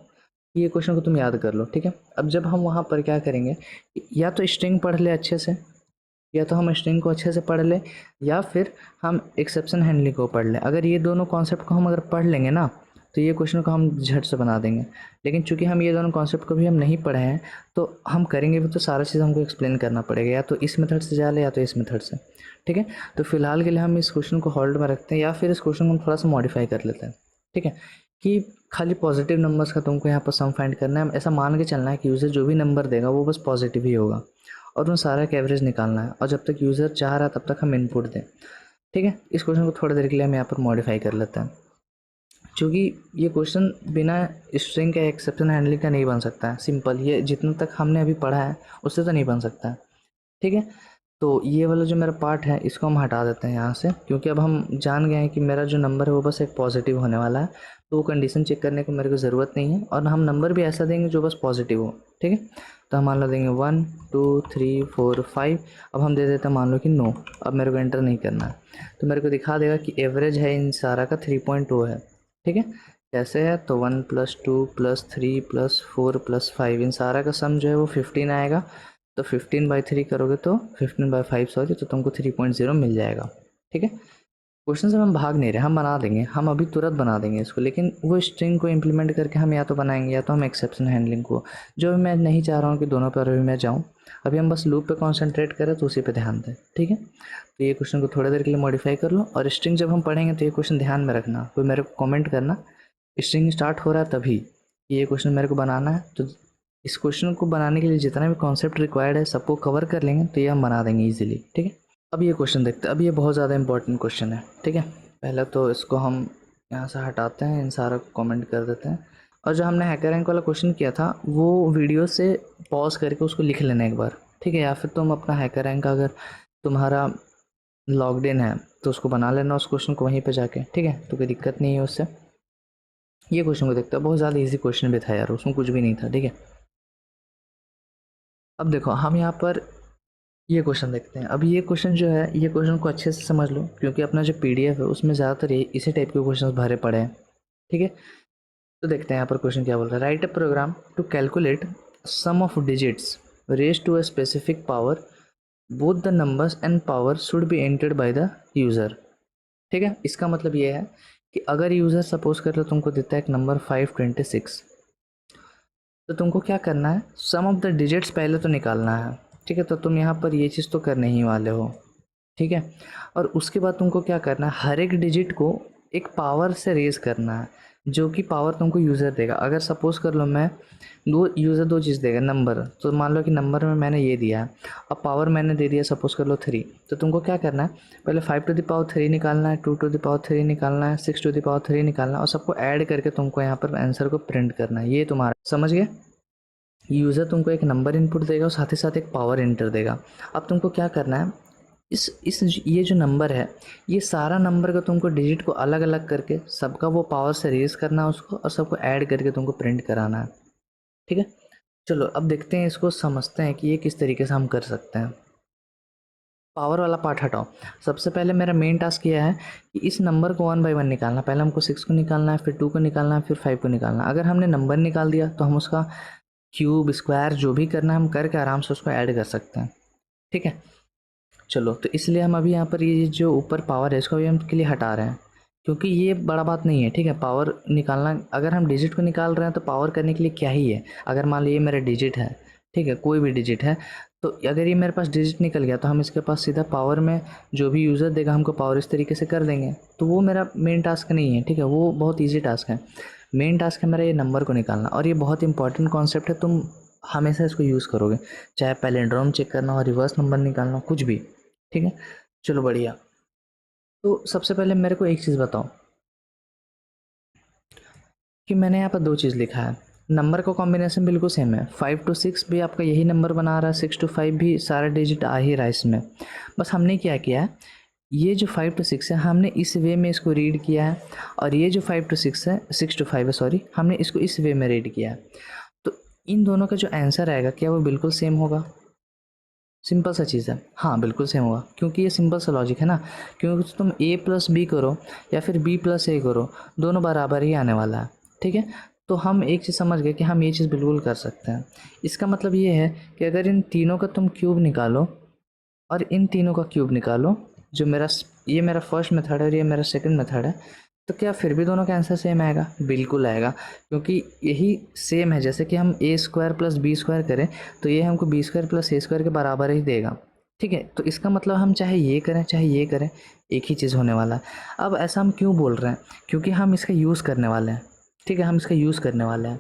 ये क्वेश्चन को तुम याद कर लो, ठीक है। अब जब हम वहाँ पर क्या करेंगे, या तो स्ट्रिंग पढ़ ले अच्छे से, या तो हम स्ट्रिंग को अच्छे से पढ़ लें, या फिर हम एक्सेप्शन हैंडलिंग को पढ़ लें। अगर ये दोनों कॉन्सेप्ट को हम अगर पढ़ लेंगे ना, तो ये क्वेश्चन को हम झट से बना देंगे। लेकिन चूंकि हम ये दोनों कॉन्सेप्ट को भी हम नहीं पढ़े हैं, तो हम करेंगे भी तो सारा चीज़ हमको एक्सप्लेन करना पड़ेगा, या तो इस मेथड से जा ले या तो इस मेथड से, ठीक है। तो फिलहाल के लिए हम इस क्वेश्चन को होल्ड में रखते हैं, या फिर इस क्वेश्चन को हम थोड़ा सा मॉडिफाई कर लेते हैं, ठीक है। कि खाली पॉजिटिव नंबर्स का तुमको यहाँ पर सम फाइंड करना है, ऐसा मान के चलना है कि यूज़र जो भी नंबर देगा वो बस पॉजिटिव ही होगा, और उन सारा का एवरेज निकालना है, और जब तक यूज़र चाह रहा है तब तक हम इनपुट दें, ठीक है। इस क्वेश्चन को थोड़ी देर के लिए हम यहाँ पर मॉडिफाई कर लेते हैं, क्योंकि ये क्वेश्चन बिना स्ट्रिंग के एक्सेप्शन हैंडलिंग का नहीं बन सकता है, सिंपल, ये जितना तक हमने अभी पढ़ा है उससे तो नहीं बन सकता है, ठीक है। तो ये वाला जो मेरा पार्ट है इसको हम हटा देते हैं यहाँ से, क्योंकि अब हम जान गए हैं कि मेरा जो नंबर है वो बस एक पॉजिटिव होने वाला है, तो वो कंडीशन चेक करने को मेरे को ज़रूरत नहीं है, और हम नंबर भी ऐसा देंगे जो बस पॉजिटिव हो, ठीक है। तो हम मान लो देंगे 1 2 3 4 5। अब हम दे देते हैं मान लो कि नो, अब मेरे को एंटर नहीं करना है, तो मेरे को दिखा देगा कि एवरेज है इन सारा का 3.2 है, ठीक है। कैसे है, तो 1 + 2 + 3 + 4 + 5, इन सारा का सम जो है वो 15 आएगा। तो 15/3 करोगे तो 15/5 सॉरी, तो तुमको 3.0 मिल जाएगा, ठीक है। क्वेश्चन से हम भाग नहीं रहे, हम बना देंगे, हम अभी तुरंत बना देंगे इसको, लेकिन वो स्ट्रिंग को इम्प्लीमेंट करके हम या तो बनाएंगे या तो हम एक्सेप्शन हैंडलिंग को, जो भी मैं नहीं चाह रहा हूँ कि दोनों पर अभी मैं जाऊँ, अभी हम बस लूप पे कॉन्सेंट्रेट करें, तो उसी पे ध्यान दें, ठीक है। तो ये क्वेश्चन को थोड़ी देर के लिए मॉडिफाई कर लो, और स्ट्रिंग जब हम पढ़ेंगे तो ये क्वेश्चन ध्यान में रखना, कोई मेरे को कॉमेंट करना स्ट्रिंग स्टार्ट हो रहा है तभी ये क्वेश्चन मेरे को बनाना है। तो इस क्वेश्चन को बनाने के लिए जितना भी कॉन्सेप्ट रिक्वायर्ड है सबको कवर कर लेंगे, तो ये हम बना देंगे इजीली, ठीक है। अब ये क्वेश्चन देखते हैं, अब ये बहुत ज़्यादा इंपॉर्टेंट क्वेश्चन है, ठीक है। पहले तो इसको हम यहाँ से हटाते हैं, इन सारा को कमेंट कर देते हैं, और जो हमने हैकर रैंक वाला क्वेश्चन किया था वो वीडियो से पॉज करके उसको लिख लेना एक बार, ठीक है। या फिर तुम अपना हैकर रैंक अगर तुम्हारा लॉग्ड इन है तो उसको बना लेना उस क्वेश्चन को वहीं पे जाके, ठीक है, तो कोई दिक्कत नहीं है उससे। ये क्वेश्चन को देखते हैं, बहुत ज़्यादा इजी क्वेश्चन भी था यार, उसमें कुछ भी नहीं था, ठीक है। अब देखो हम यहाँ पर ये क्वेश्चन देखते हैं। अब ये क्वेश्चन जो है, ये क्वेश्चन को अच्छे से समझ लो, क्योंकि अपना जो पीडीएफ है उसमें ज़्यादातर इसी टाइप के क्वेश्चन भरे पड़े हैं, ठीक है। तो देखते हैं यहाँ पर क्वेश्चन क्या बोल रहा है। Right a program to calculate sum of digits raise to a specific power, both the numbers and power should be entered by the user, ठीक है। इसका मतलब ये है कि अगर यूज़र सपोज कर लो तुमको देता है एक नंबर 526, तो तुमको क्या करना है, सम ऑफ द डिजिट्स पहले तो निकालना है, ठीक है। तो तुम यहाँ पर ये चीज़ तो करने ही वाले हो, ठीक है। और उसके बाद तुमको क्या करना है, हर एक डिजिट को एक पावर से रेज करना है, जो कि पावर तुमको यूज़र देगा। अगर सपोज कर लो मैं दो चीज़ देगा, नंबर, तो मान लो कि नंबर में मैंने ये दिया है, अब पावर मैंने दे दिया सपोज कर लो 3, तो तुमको क्या करना है, पहले 5⁻³ निकालना है, 2⁻³ निकालना है, 6⁻³ निकालना है, और सबको ऐड करके तुमको यहाँ पर आंसर को प्रिंट करना है। ये तुम्हारा समझ गए, यूज़र तुमको एक नंबर इनपुट देगा और साथ ही साथ एक पावर एंटर देगा। अब तुमको क्या करना है, इस ये जो नंबर है, ये सारा नंबर का तुमको डिजिट को अलग अलग करके सबका वो पावर से रेज करना है उसको, और सबको ऐड करके तुमको प्रिंट कराना है, ठीक है। चलो अब देखते हैं, इसको समझते हैं कि ये किस तरीके से हम कर सकते हैं। पावर वाला पार्ट हटाओ। सबसे पहले मेरा मेन टास्क ये है कि इस नंबर को 1 बाय 1 निकालना। पहले हमको 6 को निकालना है, फिर 2 को निकालना है, फिर 5 को निकालना है। अगर हमने नंबर निकाल दिया तो हम उसका क्यूब, स्क्वायर जो भी करना है हम करके आराम से उसको ऐड कर सकते हैं, ठीक है। चलो, तो इसलिए हम अभी यहाँ पर ये जो ऊपर पावर है इसको अभी हम के लिए हटा रहे हैं, क्योंकि ये बड़ा बात नहीं है, ठीक है। पावर निकालना, अगर हम डिजिट को निकाल रहे हैं तो पावर करने के लिए क्या ही है। अगर मान लीजिए मेरा डिजिट है, ठीक है, कोई भी डिजिट है, तो अगर ये मेरे पास डिजिट निकल गया तो हम इसके पास सीधा पावर में जो भी यूज़र देगा हमको पावर इस तरीके से कर देंगे। तो वो मेरा मेन टास्क नहीं है, ठीक है, वो बहुत ईजी टास्क है। मेन टास्क है मेरा ये नंबर को निकालना, और ये बहुत इंपॉर्टेंट कॉन्सेप्ट है। तुम हमेशा इसको यूज़ करोगे, चाहे पैलिंड्रोम चेक करना हो, रिवर्स नंबर निकालना हो, कुछ भी, ठीक है। चलो बढ़िया। तो सबसे पहले मेरे को एक चीज़ बताओ कि मैंने यहाँ पर दो चीज़ लिखा है। नंबर का कॉम्बिनेशन बिल्कुल सेम है, 5 to 6 भी आपका यही नंबर बना रहा है, 6 to 5 भी सारा डिजिट आ ही रहा है इसमें। बस हमने क्या किया है, ये जो 5 to 6 है हमने इस वे में इसको रीड किया है, और ये जो 5 to 6 है, 6 to 5 है सॉरी, हमने इसको इस वे में रीड किया है। तो इन दोनों का जो आंसर आएगा क्या वो बिल्कुल सेम होगा? सिंपल सा चीज़ है, हाँ बिल्कुल सेम होगा, क्योंकि ये सिंपल सा लॉजिक है ना। क्योंकि तुम a प्लस बी करो या फिर b प्लस a करो, दोनों बराबर ही आने वाला है, ठीक है। तो हम एक चीज़ समझ गए कि हम ये चीज़ बिल्कुल कर सकते हैं। इसका मतलब ये है कि अगर इन तीनों का तुम क्यूब निकालो और इन तीनों का क्यूब निकालो, जो मेरा ये मेरा फर्स्ट मेथड है और ये मेरा सेकंड मेथड है, तो क्या फिर भी दोनों का आंसर सेम आएगा? बिल्कुल आएगा, क्योंकि यही सेम है। जैसे कि हम a square plus B square करें तो ये हमको B square plus A square के बराबर ही देगा, ठीक है। तो इसका मतलब हम चाहे ये करें चाहे ये करें, एक ही चीज़ होने वाला है। अब ऐसा हम क्यों बोल रहे हैं? क्योंकि हम इसका यूज़ करने वाले हैं, ठीक है, हम इसका यूज़ करने वाले हैं।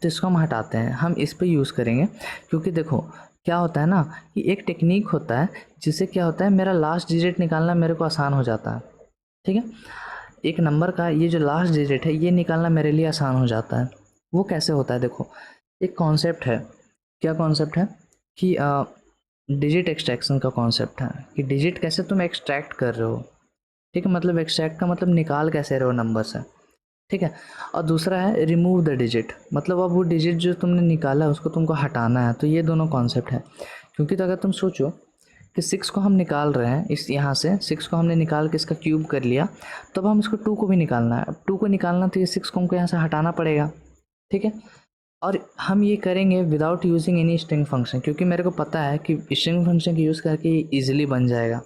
तो इसको हम हटाते हैं, हम इस पे यूज़ करेंगे। क्योंकि देखो क्या होता है ना, कि एक टेक्निक होता है जिससे क्या होता है, मेरा लास्ट डिजिट निकालना मेरे को आसान हो जाता है, ठीक है। एक नंबर का ये जो लास्ट डिजिट है ये निकालना मेरे लिए आसान हो जाता है। वो कैसे होता है? देखो, एक कॉन्सेप्ट है। क्या कॉन्सेप्ट है? कि डिजिट एक्सट्रैक्शन का कॉन्सेप्ट है, कि डिजिट कैसे तुम एक्सट्रैक्ट कर रहे हो, ठीक है। मतलब एक्सट्रैक्ट का मतलब निकाल कैसे रहे हो नंबर से, ठीक है। और दूसरा है रिमूव द डिजिट, मतलब अब वो डिजिट जो तुमने निकाला है उसको तुमको हटाना है। तो ये दोनों कॉन्सेप्ट है। क्योंकि तो अगर तुम सोचो कि 6 को हम निकाल रहे हैं, इस यहाँ से 6 को हमने निकाल के इसका क्यूब कर लिया, तो अब हम इसको 2 को भी निकालना है। अब 2 को निकालना तो ये 6 को हमको यहाँ से हटाना पड़ेगा, ठीक है। और हम ये करेंगे without using any string function, क्योंकि मेरे को पता है कि स्ट्रिंग फंक्शन का यूज़ करके ये ईजिली बन जाएगा।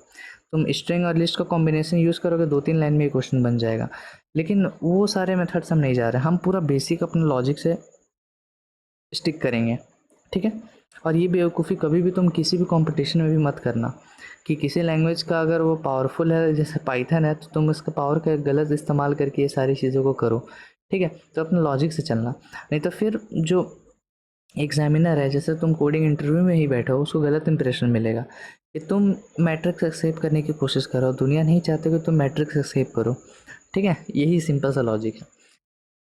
तुम स्ट्रिंग और लिस्ट का कॉम्बिनेशन यूज़ करोगे, 2-3 लाइन में ये क्वेश्चन बन जाएगा। लेकिन वो सारे मेथड्स हम नहीं जा रहे, हम पूरा बेसिक अपने लॉजिक से स्टिक करेंगे, ठीक है। और ये बेवकूफ़ी कभी भी तुम किसी भी कंपटीशन में भी मत करना, कि किसी लैंग्वेज का अगर वो पावरफुल है जैसे पाइथन है तो तुम उसका पावर का गलत इस्तेमाल करके ये सारी चीज़ों को करो, ठीक है। तो अपने लॉजिक से चलना, नहीं तो फिर जो एग्जामिनर है, जैसे तुम कोडिंग इंटरव्यू में ही बैठो, उसको गलत इंप्रेशन मिलेगा कि तुम मैट्रिक्स एक्सेप्ट करने की कोशिश करो। दुनिया नहीं चाहते कि तुम मैट्रिक्स एक्सेप्ट करो, ठीक है। यही सिंपल सा लॉजिक है।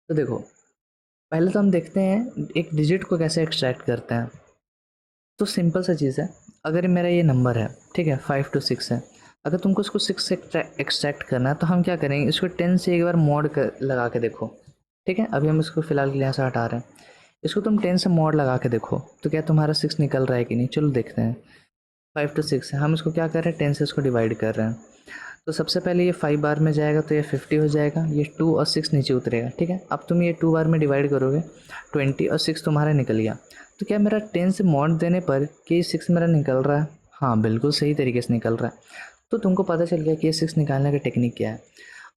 तो देखो, पहले तो हम देखते हैं एक डिजिट को कैसे एक्सट्रैक्ट करते हैं। तो सिंपल सा चीज़ है, अगर मेरा ये नंबर है, ठीक है, 5 to 6 है, अगर तुमको इसको 6 से एक्सट्रैक्ट करना है तो हम क्या करेंगे, इसको 10 से एक बार मॉड कर लगा के देखो, ठीक है। अभी हम इसको फ़िलहाल के लिए यहाँ से हटा रहे हैं। इसको तुम 10 से मॉड लगा के देखो तो क्या तुम्हारा 6 निकल रहा है कि नहीं। चलो देखते हैं। 5 to 6 है, हम इसको क्या कर रहे हैं, 10 से इसको डिवाइड कर रहे हैं। तो सबसे पहले ये 5 बार में जाएगा तो ये 50 हो जाएगा, ये 2 और 6 नीचे उतरेगा, ठीक है। अब तुम ये 2 बार में डिवाइड करोगे, 20 और 6 तुम्हारा निकल गया। तो क्या मेरा 10 से मॉड देने पर कि 6 मेरा निकल रहा है? हाँ बिल्कुल सही तरीके से निकल रहा है। तो तुमको पता चल गया कि ये 6 निकालने का टेक्निक क्या है।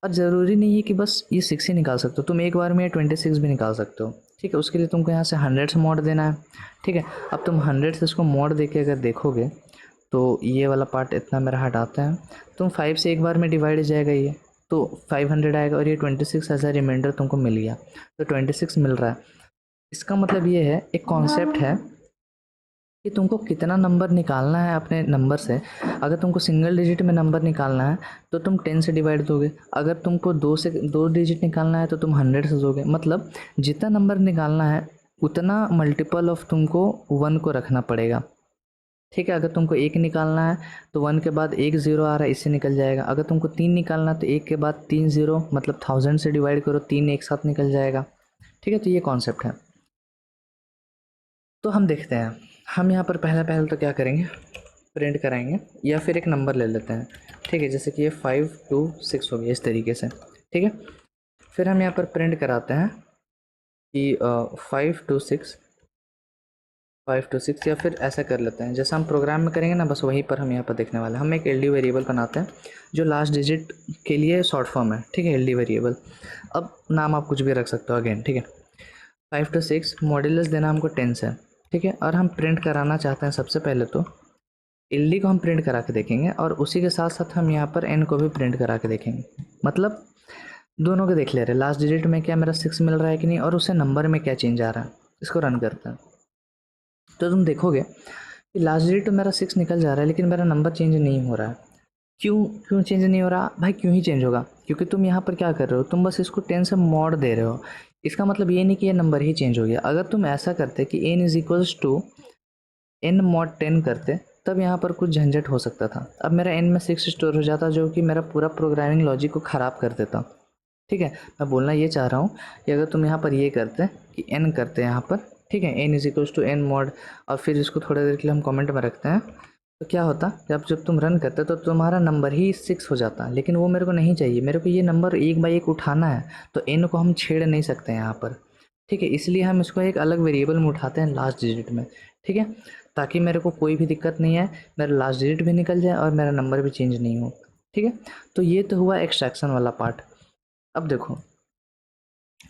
और ज़रूरी नहीं है कि बस ये 6 ही निकाल सकते हो, तुम एक बार में ये 26 भी निकाल सकते हो, ठीक है। उसके लिए तुमको यहाँ से 100 से मॉड देना है, ठीक है। अब तुम 100 से इसको मॉड दे के अगर देखोगे तो ये वाला पार्ट इतना मेरा हटाते हैं, तुम 5 से एक बार में डिवाइड हो जाएगा ये, तो 500 आएगा, और ये 26 एज अ रिमाइंडर तुमको मिल गया। तो 26 मिल रहा है। इसका मतलब ये है, एक कॉन्सेप्ट है कि तुमको कितना नंबर निकालना है अपने नंबर से। अगर तुमको सिंगल डिजिट में नंबर निकालना है तो तुम 10 से डिवाइड दोगे, अगर तुमको 2 डिजिट निकालना है तो तुम 100 से दोगे। मतलब जितना नंबर निकालना है उतना मल्टीपल ऑफ तुमको 1 को रखना पड़ेगा, ठीक है। अगर तुमको 1 निकालना है तो 1 के बाद एक 0 आ रहा है, इससे निकल जाएगा। अगर तुमको 3 निकालना है तो 1 के बाद 3 0, मतलब 1000 से डिवाइड करो, 3 एक साथ निकल जाएगा, ठीक है। तो ये कॉन्सेप्ट है। तो हम देखते हैं, हम यहाँ पर पहले पहले तो क्या करेंगे, प्रिंट कराएंगे या फिर एक नंबर ले लेते हैं, ठीक है। जैसे कि ये 5 to 6 हो गया इस तरीके से, ठीक है। फिर हम यहाँ पर प्रिंट कराते हैं कि 5 to 6 5 to 6, या फिर ऐसा कर लेते हैं जैसा हम प्रोग्राम में करेंगे ना, बस वहीं पर हम यहाँ पर देखने वाले हैं। हम एक एल डी वेरिएबल बनाते हैं जो लास्ट डिजिट के लिए शॉर्ट फॉर्म है, ठीक है, एल डी वेरिएबल। अब नाम आप कुछ भी रख सकते हो अगेन, ठीक है। 5 to 6 मॉड्यूलस देना हमको 10 है, ठीक है। और हम प्रिंट कराना चाहते हैं सबसे पहले तो एल डी को हम प्रिंट करा के देखेंगे, और उसी के साथ साथ हम यहाँ पर एन को भी प्रिंट करा के देखेंगे। मतलब दोनों को देख ले रहे हैं, लास्ट डिजिट में क्या मेरा 6 मिल रहा है कि नहीं, और उसे नंबर में क्या चेंज आ रहा है। इसको रन करते हैं तो तुम देखोगे कि लास्ट डिजिट तो मेरा 6 निकल जा रहा है, लेकिन मेरा नंबर चेंज नहीं हो रहा है। क्यों क्यों चेंज नहीं हो रहा भाई? क्यों ही चेंज होगा? क्योंकि तुम यहाँ पर क्या कर रहे हो, तुम बस इसको 10 से मॉड दे रहे हो। इसका मतलब ये नहीं कि ये नंबर ही चेंज हो गया। अगर तुम ऐसा करते कि n is equals to n mod 10 करते, तब यहाँ पर कुछ झंझट हो सकता था। अब मेरा n में 6 स्टोर हो जाता, जो कि मेरा पूरा प्रोग्रामिंग लॉजिक को ख़राब कर देता, ठीक है। मैं बोलना ये चाह रहा हूँ कि अगर तुम यहाँ पर ये करते कि n करते यहाँ पर, ठीक है, n is equals to n mod, और फिर इसको थोड़ी देर के लिए हम कमेंट में रखते हैं, तो क्या होता जब तुम रन करते तो तुम्हारा नंबर ही 6 हो जाता। लेकिन वो मेरे को नहीं चाहिए, मेरे को ये नंबर एक बाई एक उठाना है, तो n को हम छेड़ नहीं सकते यहाँ पर, ठीक है। इसलिए हम इसको एक अलग वेरिएबल में उठाते हैं लास्ट डिजिट में, ठीक है, ताकि मेरे को कोई भी दिक्कत नहीं है, मेरा लास्ट डिजिट भी निकल जाए और मेरा नंबर भी चेंज नहीं हो, ठीक है। तो ये तो हुआ एक्सट्रैक्शन वाला पार्ट। अब देखो,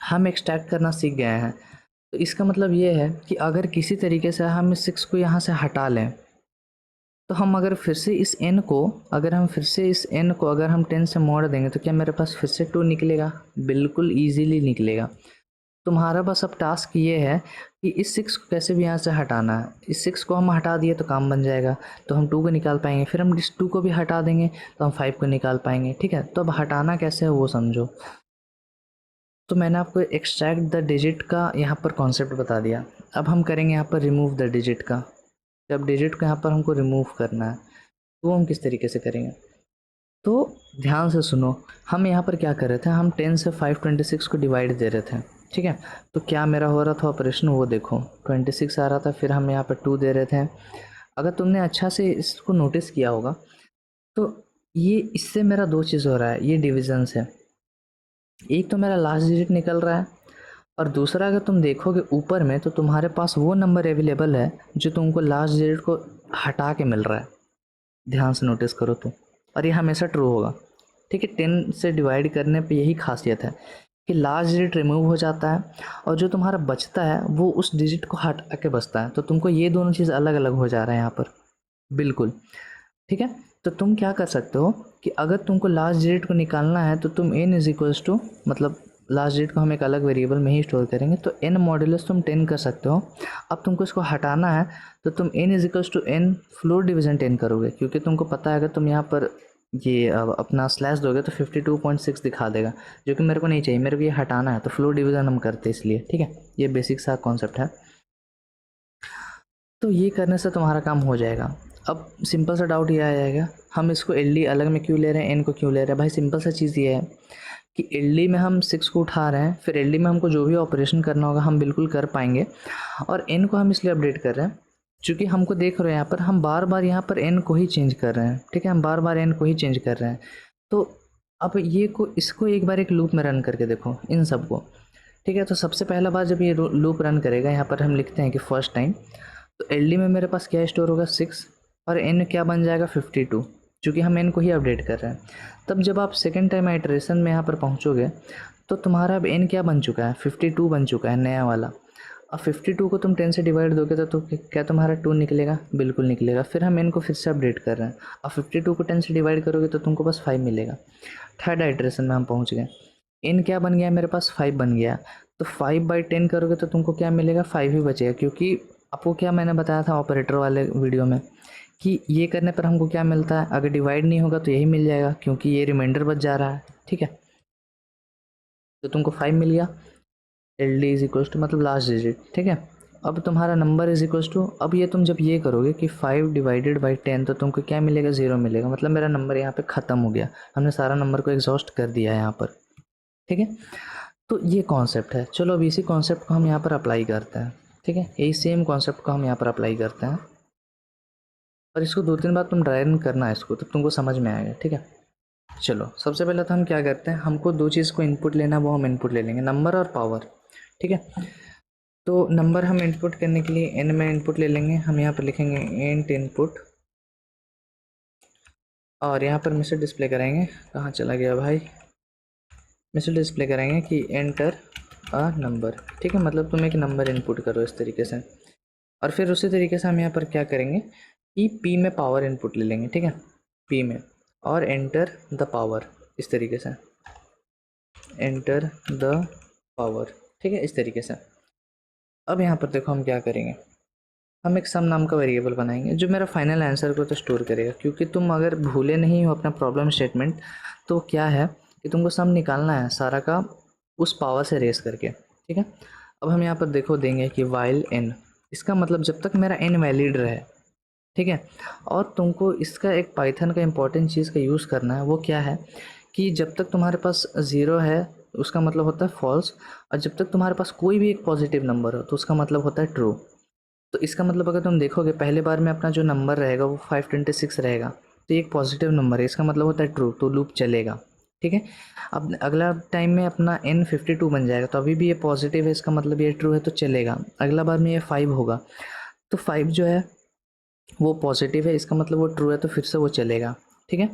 हम एक्सट्रैक्ट करना सीख गए हैं, तो इसका मतलब ये है कि अगर किसी तरीके से हम इस 6 को यहाँ से हटा लें, तो हम अगर फिर से इस n को अगर हम 10 से मोड़ देंगे, तो क्या मेरे पास फिर से 2 निकलेगा? बिल्कुल ईजीली निकलेगा। तुम्हारा बस अब टास्क ये है कि इस 6 को कैसे भी यहाँ से हटाना है। इस 6 को हम हटा दिए तो काम बन जाएगा, तो हम 2 को निकाल पाएंगे। फिर हम इस 2 को भी हटा देंगे तो हम 5 को निकाल पाएंगे, ठीक है। तो अब हटाना कैसे है वो समझो। तो मैंने आपको एक्सट्रैक्ट द डिजिट का यहाँ पर कॉन्सेप्ट बता दिया। अब हम करेंगे यहाँ पर रिमूव द डिजिट का। जब डिजिट को यहाँ पर हमको रिमूव करना है, तो हम किस तरीके से करेंगे, तो ध्यान से सुनो। हम यहाँ पर क्या कर रहे थे, हम 10 से 526 को डिवाइड दे रहे थे, ठीक है। तो क्या मेरा हो रहा था ऑपरेशन, वो देखो 26 आ रहा था, फिर हम यहाँ पर 2 दे रहे थे। अगर तुमने अच्छा से इसको नोटिस किया होगा, तो ये इससे मेरा 2 चीज़ हो रहा है, ये डिविजन से। एक तो मेरा लास्ट डिजिट निकल रहा है, और दूसरा अगर तुम देखोगे ऊपर में, तो तुम्हारे पास वो नंबर अवेलेबल है जो तुमको लास्ट डिजिट को हटा के मिल रहा है। ध्यान से नोटिस करो तो, और ये हमेशा ट्रू होगा, ठीक है। 10 से डिवाइड करने पे यही खासियत है कि लास्ट डिजिट रिमूव हो जाता है, और जो तुम्हारा बचता है वो उस डिजिट को हटा के बचता है। तो तुमको ये दोनों चीज़ अलग अलग हो जा रहा है यहाँ पर, बिल्कुल, ठीक है। तो तुम क्या कर सकते हो कि अगर तुमको लास्ट डिजिट को निकालना है, तो तुम n इज इक्वल्स टू, मतलब लास्ट डिजिट को हम एक अलग वेरिएबल में ही स्टोर करेंगे, तो n मॉड्यूलस तुम 10 कर सकते हो। अब तुमको इसको हटाना है, तो तुम n is equals to n floor division 10 करोगे, क्योंकि तुमको पता है अगर तुम यहाँ पर ये अपना स्लैश दोगे तो 52.6 दिखा देगा, जो कि मेरे को नहीं चाहिए। मेरे को ये हटाना है, तो फ्लोर डिवीजन हम करते हैं इसलिए, ठीक है। ये बेसिक सा कॉन्सेप्ट है। तो ये करने से तुम्हारा काम हो जाएगा। अब सिंपल सा डाउट ये आ जाएगा, हम इसको एल डी अलग में क्यों ले रहे हैं, एन को क्यों ले रहे हैं? भाई सिंपल सा चीज़ ये है कि एल डी में हम 6 को उठा रहे हैं, फिर एल डी में हमको जो भी ऑपरेशन करना होगा हम बिल्कुल कर पाएंगे, और एन को हम इसलिए अपडेट कर रहे हैं क्योंकि हमको देख रहे हैं यहाँ पर हम बार बार यहाँ पर एन को ही चेंज कर रहे हैं, ठीक है। हम बार बार एन को ही चेंज कर रहे हैं। तो अब ये इसको एक बार एक लूप में रन करके देखो इन सबको, ठीक है। तो सबसे पहला बार जब ये लूप रन करेगा, यहाँ पर हम लिखते हैं कि फर्स्ट टाइम, तो एल डी में मेरे पास क्या स्टोर होगा 6, और एन क्या बन जाएगा 52, क्योंकि हम एन को ही अपडेट कर रहे हैं। तब जब आप सेकेंड टाइम आइटरेशन में यहाँ पर पहुँचोगे, तो तुम्हारा अब एन क्या बन चुका है, 52 बन चुका है नया वाला। अब 52 को तुम 10 से डिवाइड दोगे तो क्या तुम्हारा 2 निकलेगा? बिल्कुल निकलेगा। फिर हम एन को फिर से अपडेट कर रहे हैं, अब 52 को 10 से डिवाइड करोगे तो तुमको बस 5 मिलेगा। थर्ड आइटरेशन में हम पहुँच गए, एन क्या बन गया मेरे पास, 5 बन गया। तो 5/10 करोगे तो तुमको क्या मिलेगा, 5 ही बचेगा, क्योंकि आपको क्या मैंने बताया था ऑपरेटर वाले वीडियो में कि ये करने पर हमको क्या मिलता है, अगर डिवाइड नहीं होगा तो यही मिल जाएगा, क्योंकि ये रिमाइंडर बच जा रहा है, ठीक है। तो तुमको 5 मिल गया, L D is equals to मतलब लास्ट डिजिट, ठीक है। अब तुम्हारा नंबर इज इक्वल्स टू, अब ये तुम जब ये करोगे कि 5 डिवाइडेड बाई 10, तो तुमको क्या मिलेगा, 0 मिलेगा। मतलब मेरा नंबर यहाँ पे ख़त्म हो गया, हमने सारा नंबर को एग्जॉस्ट कर दिया है यहाँ पर, ठीक है। तो ये कॉन्सेप्ट है। चलो अब इसी कॉन्सेप्ट को हम यहाँ पर अप्लाई करते हैं, ठीक है। यही सेम कॉन्सेप्ट को हम यहाँ पर अप्लाई करते हैं, और इसको 2-3 बार तुम ड्राई रन करना है इसको, तब तुमको समझ में आएगा, ठीक है। चलो सबसे पहले तो हम क्या करते हैं, हमको 2 चीज़ को इनपुट लेना है, वो हम इनपुट ले लेंगे, नंबर और पावर, ठीक है। तो नंबर हम इनपुट करने के लिए n में इनपुट ले लेंगे। हम यहाँ पर लिखेंगे इंट इनपुट और यहाँ पर मैसेज डिस्प्ले करेंगे। कहाँ चला गया भाई? मैसेज डिस्प्ले करेंगे कि एंटर अ नंबर। ठीक है, मतलब तुम एक नंबर इनपुट करो इस तरीके से। और फिर उसी तरीके से हम यहाँ पर क्या करेंगे कि p में पावर इनपुट ले लेंगे। ठीक है, p में, और एंटर द पावर इस तरीके से, एंटर द पावर। ठीक है, इस तरीके से। अब यहाँ पर देखो हम क्या करेंगे, हम एक सम नाम का वेरिएबल बनाएंगे जो मेरा फाइनल आंसर को तो स्टोर करेगा। क्योंकि तुम अगर भूले नहीं हो अपना प्रॉब्लम स्टेटमेंट, तो क्या है कि तुमको सम निकालना है सारा का उस पावर से रेस करके। ठीक है, अब हम यहाँ पर देखो देंगे कि वाइल n, इसका मतलब जब तक मेरा n वैलिड रहे। ठीक है, और तुमको इसका एक पाइथन का इंपॉर्टेंट चीज़ का यूज़ करना है। वो क्या है कि जब तक तुम्हारे पास ज़ीरो है उसका मतलब होता है फॉल्स, और जब तक तुम्हारे पास कोई भी एक पॉजिटिव नंबर हो तो उसका मतलब होता है ट्रू। तो इसका मतलब अगर तुम देखोगे पहले बार में अपना जो नंबर रहेगा वो 526 रहेगा, तो ये एक पॉजिटिव नंबर है, इसका मतलब होता है ट्रू, तो लूप चलेगा। ठीक है, अब अगला टाइम में अपना n 52 बन जाएगा, तो अभी भी ये पॉजिटिव है, इसका मतलब ये ट्रू है, तो चलेगा। अगला बार में ये 5 होगा, तो 5 जो है वो पॉजिटिव है, इसका मतलब वो ट्रू है, तो फिर से वो चलेगा। ठीक है,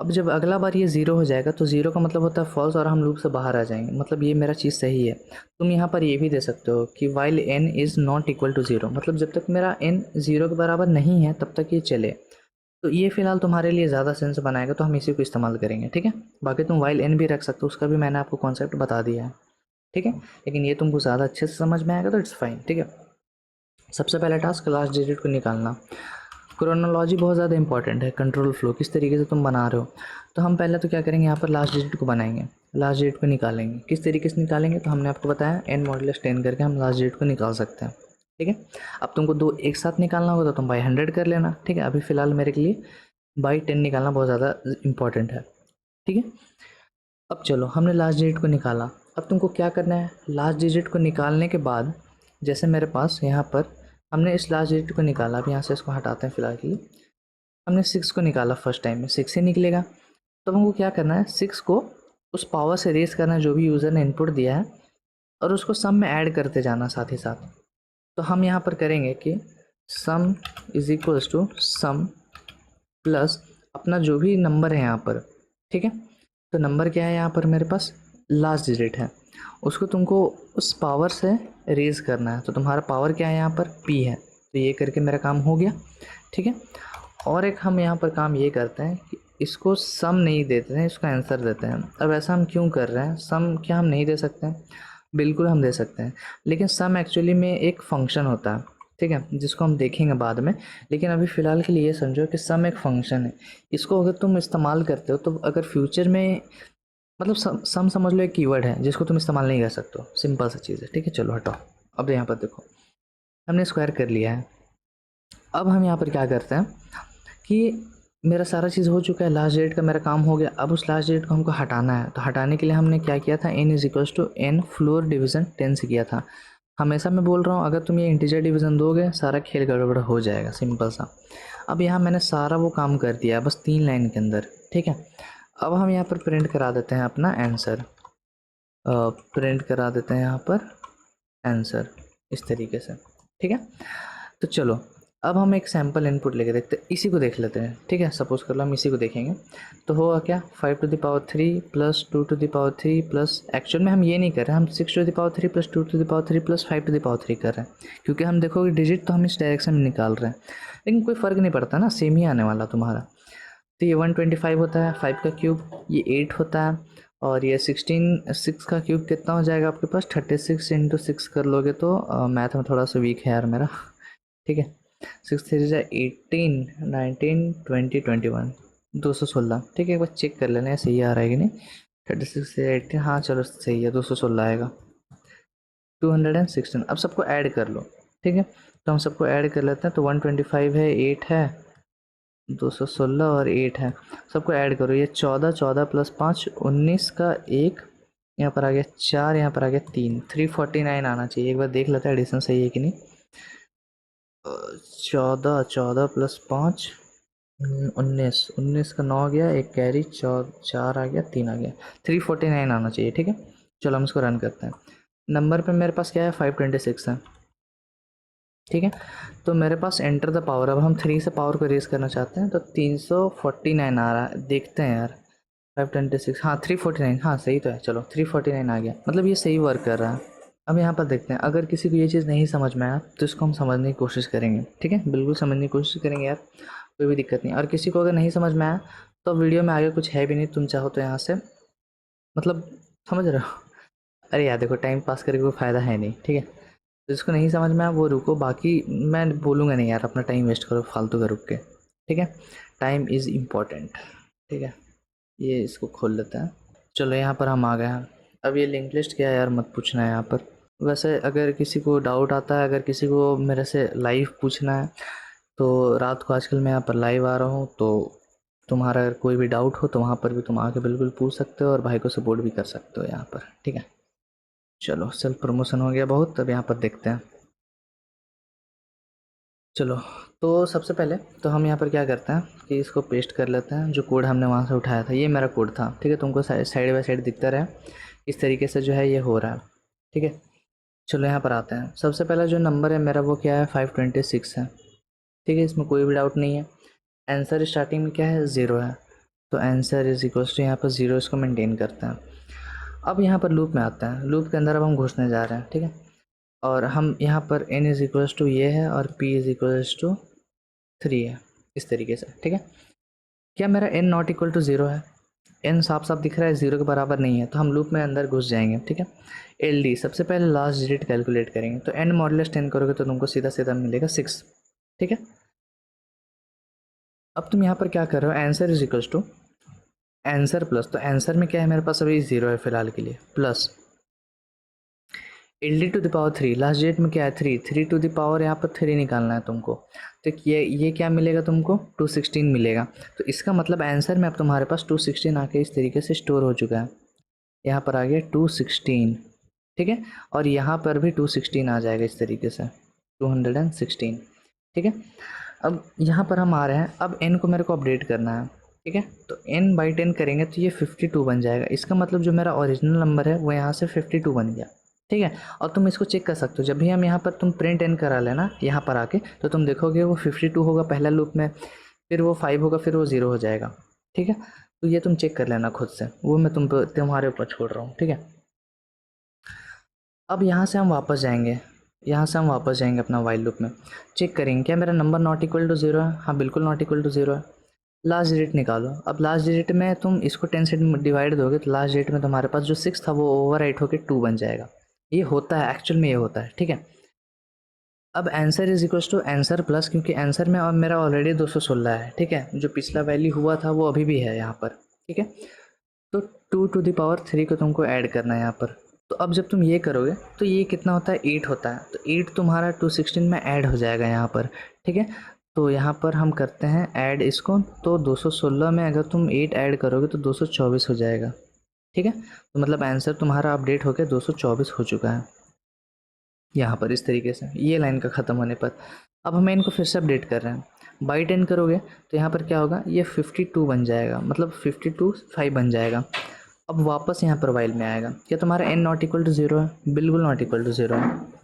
अब जब अगला बार ये ज़ीरो हो जाएगा तो ज़ीरो का मतलब होता है फॉल्स, और हम लूप से बाहर आ जाएंगे, मतलब ये मेरा चीज़ सही है। तुम यहाँ पर ये भी दे सकते हो कि while n is not equal to zero, मतलब जब तक मेरा n ज़ीरो के बराबर नहीं है तब तक ये चले। तो ये फ़िलहाल तुम्हारे लिए ज़्यादा सेंस बनाएगा, तो हम इसी को इस्तेमाल करेंगे। ठीक है, बाकी तुम वाइल n भी रख सकते हो, उसका भी मैंने आपको कॉन्सेप्ट बता दिया है। ठीक है, लेकिन ये तुमको ज़्यादा अच्छे से समझ में आएगा तो इट्स फाइन। ठीक है, सबसे पहला टास्क लास्ट डिजिट को निकालना। क्रोनोलॉजी बहुत ज़्यादा इंपॉर्टेंट है, कंट्रोल फ्लो किस तरीके से तुम बना रहे हो। तो हम पहले तो क्या करेंगे, यहाँ पर लास्ट डिजिट को बनाएंगे, लास्ट डिजिट को निकालेंगे। किस तरीके से निकालेंगे, तो हमने आपको बताया n मॉडुलस 10 करके हम लास्ट डिजिट को निकाल सकते हैं। ठीक है, अब तुमको दो एक साथ निकालना होगा तो तुम बाई 100 कर लेना। ठीक है, अभी फ़िलहाल मेरे के लिए बाई 10 निकालना बहुत ज़्यादा इंपॉर्टेंट है। ठीक है, अब चलो हमने लास्ट डिजिट को निकाला। अब तुमको क्या करना है, लास्ट डिजिट को निकालने के बाद जैसे मेरे पास यहाँ पर हमने इस लास्ट डिजिट को निकाला, अब यहाँ से इसको हटाते हैं फिलहाल के लिए। हमने 6 को निकाला, फर्स्ट टाइम में 6 ही निकलेगा। तो हमको क्या करना है, 6 को उस पावर से रेस करना है जो भी यूज़र ने इनपुट दिया है, और उसको सम में ऐड करते जाना साथ ही साथ। तो हम यहाँ पर करेंगे कि sum is equals to sum plus अपना जो भी नंबर है यहाँ पर। ठीक है, तो नंबर क्या है यहाँ पर मेरे पास, लास्ट डिजिट है, उसको तुमको उस पावर से रेज करना है। तो तुम्हारा पावर क्या है यहाँ पर, p है, तो ये करके मेरा काम हो गया। ठीक है, और एक हम यहाँ पर काम ये करते हैं कि इसको सम नहीं देते हैं, इसको आंसर देते हैं। अब ऐसा हम क्यों कर रहे हैं, सम क्या हम नहीं दे सकते हैं? बिल्कुल हम दे सकते हैं, लेकिन सम एक्चुअली में एक फंक्शन होता है। ठीक है, जिसको हम देखेंगे बाद में, लेकिन अभी फ़िलहाल के लिए ये समझो कि सम एक फंक्शन है। इसको अगर तुम इस्तेमाल करते हो तो अगर फ्यूचर में, मतलब सम समझ लो एक कीवर्ड है जिसको तुम इस्तेमाल नहीं कर सकते हो, सिंपल सा चीज़ है। ठीक है, चलो हटाओ। अब यहाँ पर देखो हमने स्क्वायर कर लिया है। अब हम यहाँ पर क्या करते हैं कि मेरा सारा चीज़ हो चुका है, लास्ट डेट का मेरा काम हो गया। अब उस लास्ट डेट को हमको हटाना है, तो हटाने के लिए हमने क्या किया था, n is equals to n floor division 10 से किया था। हमेशा मैं बोल रहा हूँ अगर तुम ये इंटीजर डिवीज़न दोगे सारा खेल गड़बड़ हो जाएगा, सिंपल सा। अब यहाँ मैंने सारा वो काम कर दिया है बस 3 लाइन के अंदर। ठीक है, अब हम यहाँ पर प्रिंट करा देते हैं अपना आंसर, प्रिंट करा देते हैं यहाँ पर आंसर इस तरीके से। ठीक है, तो चलो अब हम एक सैम्पल इनपुट लेके देखते हैं, इसी को देख लेते हैं। ठीक है, सपोज कर लो हम इसी को देखेंगे, तो होगा क्या, 5 to the power 3 plus 2 to the power 3 plus, actual में हम ये नहीं कर रहे हैं, हम 6 to the power 3 plus 2 to the power 3 plus 5 to the power 3 कर रहे हैं। क्योंकि हम देखोगे डिजिट तो हम इस डायरेक्शन में निकाल रहे हैं, लेकिन कोई फ़र्क नहीं पड़ता ना, सेम ही आने वाला तुम्हारा। तो ये 125 होता है, 5 का क्यूब ये 8 होता है, और ये 16, 6 का क्यूब कितना हो जाएगा आपके पास, 36 इंटू 6 कर लोगे तो मैथ में थोड़ा सा वीक है यार मेरा। ठीक है, 6 3 जा 18 19 20 21 216। ठीक है, एक बार चेक कर लेना है सही आ रहा है कि नहीं। 36 से 18, हाँ चलो सही है, 216 आएगा, 216। अब सबको ऐड कर लो। ठीक है, तो हम सबको ऐड कर लेते हैं, तो 125 है, 8 है, 216 और 8 है, सबको ऐड करो। ये 14, 14 प्लस 5 19 का 1, यहाँ पर आ गया 4, यहाँ पर आ गया 3, 349 आना चाहिए। एक बार देख लेते हैं एडिशन सही है कि नहीं। 14, 14 प्लस 5 19, 19 का 9 गया, एक कैरी, 4 आ गया, 3 आ गया, 349 आना चाहिए। ठीक है, चलो हम इसको रन करते हैं। नंबर पे मेरे पास क्या है 526 है, ठीक है। तो मेरे पास एंटर द पावर, अब हम 3 से पावर को रेज करना चाहते हैं, तो 349 आ रहा है, देखते हैं यार। 526, हाँ 349, हाँ सही तो है, चलो 349 आ गया, मतलब ये सही वर्क कर रहा है। अब यहाँ पर देखते हैं, अगर किसी को ये चीज़ नहीं समझ में आया तो इसको हम समझने की कोशिश करेंगे, ठीक है, बिल्कुल समझने की कोशिश करेंगे यार, कोई भी दिक्कत नहीं। और किसी को अगर नहीं समझ में आया तो वीडियो में आगे कुछ है भी नहीं, तुम चाहो तो यहाँ से मतलब, समझ रहे हो। अरे यार देखो, टाइम पास करके कोई फ़ायदा है नहीं, ठीक है। तो जिसको नहीं समझ में आया वो रुको, बाकी मैं बोलूँगा नहीं यार, अपना टाइम वेस्ट करो फालतू का रुक के, ठीक है। टाइम इज़ इम्पॉर्टेंट, ठीक है। ये इसको खोल लेते हैं, चलो यहाँ पर हम आ गए हैं। अब ये लिंक लिस्ट क्या है यार, मत पूछना है यहाँ पर। वैसे अगर किसी को डाउट आता है, अगर किसी को मेरे से लाइव पूछना है, तो रात को आजकल मैं यहाँ पर लाइव आ रहा हूँ, तो तुम्हारा अगर कोई भी डाउट हो तो वहाँ पर भी तुम आके बिल्कुल पूछ सकते हो और भाई को सपोर्ट भी कर सकते हो यहाँ पर, ठीक है। चलो सेल्फ प्रमोशन हो गया बहुत, अब यहाँ पर देखते हैं। चलो, तो सबसे पहले तो हम यहाँ पर क्या करते हैं कि इसको पेस्ट कर लेते हैं, जो कोड हमने वहाँ से उठाया था, ये मेरा कोड था, ठीक है। तुमको साइड बाय साइड दिखता रहे इस तरीके से जो है ये हो रहा है, ठीक है। चलो यहाँ पर आते हैं, सबसे पहला जो नंबर है मेरा वो क्या है 526 है, ठीक है, इसमें कोई भी डाउट नहीं है। आंसर स्टार्टिंग में क्या है 0 है, तो आंसर इज इक्वल्स टू यहाँ पर 0, इसको मेंटेन करते हैं। अब यहाँ पर लूप में आते हैं, लूप के अंदर अब हम घुसने जा रहे हैं, ठीक है। और हम यहाँ पर n इज इक्वल्स टू ये है और p इज इक्वल्स टू 3 है, इस तरीके से, ठीक है। क्या मेरा n नॉट इक्वल टू 0 है, n साफ साफ दिख रहा है 0 के बराबर नहीं है, तो हम लूप में अंदर घुस जाएंगे, ठीक है। LD सबसे पहले लास्ट डिजिट कैलकुलेट करेंगे, तो n मॉडुलस 10 करोगे तो तुमको सीधा सीधा मिलेगा 6, ठीक है। अब तुम यहाँ पर क्या कर रहे हो, answer is equals to answer plus, तो आंसर में क्या है मेरे पास अभी 0 है फिलहाल के लिए, plus LD to the power 3, last डेट में क्या है 3, 3 टू द पावर यहाँ पर 3 निकालना है तुमको, तो ये क्या मिलेगा तुमको 216 मिलेगा। तो इसका मतलब आंसर में अब तुम्हारे पास 216 आके इस तरीके से स्टोर हो चुका है, यहाँ पर आ गया 216, ठीक है। और यहाँ पर भी 216 आ जाएगा इस तरीके से 216, ठीक है। अब यहाँ पर हम आ रहे हैं, अब n को मेरे को अपडेट करना है, ठीक है। तो n/10 करेंगे तो ये 52 बन जाएगा, इसका मतलब जो मेरा ओरिजिनल नंबर है वो यहाँ से 52 बन गया, ठीक है। और तुम इसको चेक कर सकते हो, जब भी हम यहाँ पर तुम प्रिंट n करा लेना यहाँ पर आके, तो तुम देखोगे वो 52 होगा पहला लूप में, फिर वो 5 होगा, फिर वो 0 हो जाएगा, ठीक है। तो ये तुम चेक कर लेना खुद से, वो मैं तुम्हारे ऊपर छोड़ रहा हूँ, ठीक है। अब यहाँ से हम वापस जाएंगे, अपना वाइल लूप में, चेक करेंगे क्या मेरा नंबर नॉट इक्वल टू 0 है, हाँ बिल्कुल नॉट इक्वल टू 0 है। लास्ट डिजिट निकालो, अब लास्ट डिजिट में तुम इसको 10 से डिवाइड दोगे तो लास्ट डिजिट में तुम्हारे पास जो 6 था वो ओवर राइट होकर 2 बन जाएगा, ये होता है एक्चुअल में, ये होता है, ठीक है। अब answer is equal to answer plus, क्योंकि आंसर में अब मेरा ऑलरेडी 216 है, ठीक है, जो पिछला वैल्यू हुआ था वो अभी भी है यहाँ पर, ठीक है। तो 2 टू द पावर 3 को तुमको ऐड करना है यहाँ पर। तो अब जब तुम ये करोगे तो ये कितना होता है 8 होता है, तो 8 तुम्हारा 216 में ऐड हो जाएगा यहाँ पर, ठीक है। तो यहाँ पर हम करते हैं ऐड इसको, तो 216 में अगर तुम 8 ऐड करोगे तो 224 हो जाएगा, ठीक है। तो मतलब आंसर तुम्हारा अपडेट होकर 224 हो चुका है यहाँ पर, इस तरीके से ये लाइन का ख़त्म होने पर। अब हमें इनको फिर से अपडेट कर रहे हैं, बाई 10 करोगे तो यहाँ पर क्या होगा, ये 52 बन जाएगा, मतलब 52 5 बन जाएगा। अब वापस यहाँ पर वाइल में आएगा, क्या तुम्हारा n नॉट इक्वल टू 0 है, बिल्कुल नॉट इक्वल टू 0 है।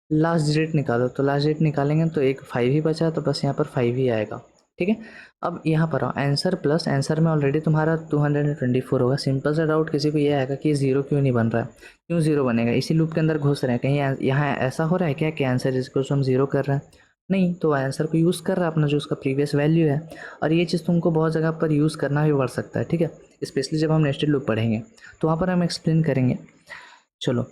लास्ट डिजिट निकालो, तो लास्ट डिजिट निकालेंगे तो एक 5 ही बचा, तो बस यहाँ पर 5 ही आएगा, ठीक है। अब यहाँ पर आओ, आंसर प्लस, आंसर में ऑलरेडी तुम्हारा 224 होगा। सिंपल सा डाउट किसी को ये आएगा कि 0 क्यों नहीं बन रहा है, क्यों 0 बनेगा, इसी लूप के अंदर घुस रहे हैं, कहीं यहाँ ऐसा हो रहा है क्या कि आंसर इसको हम 0 कर रहे हैं, नहीं, तो आंसर को यूज़ कर रहा है अपना जो उसका प्रीवियस वैल्यू है। और ये चीज़ तुमको बहुत जगह पर यूज़ करना भी पड़ सकता है, ठीक है, स्पेशली जब हम नेस्टेड लूप पढ़ेंगे तो वहाँ पर हम एक्सप्लेन करेंगे। चलो,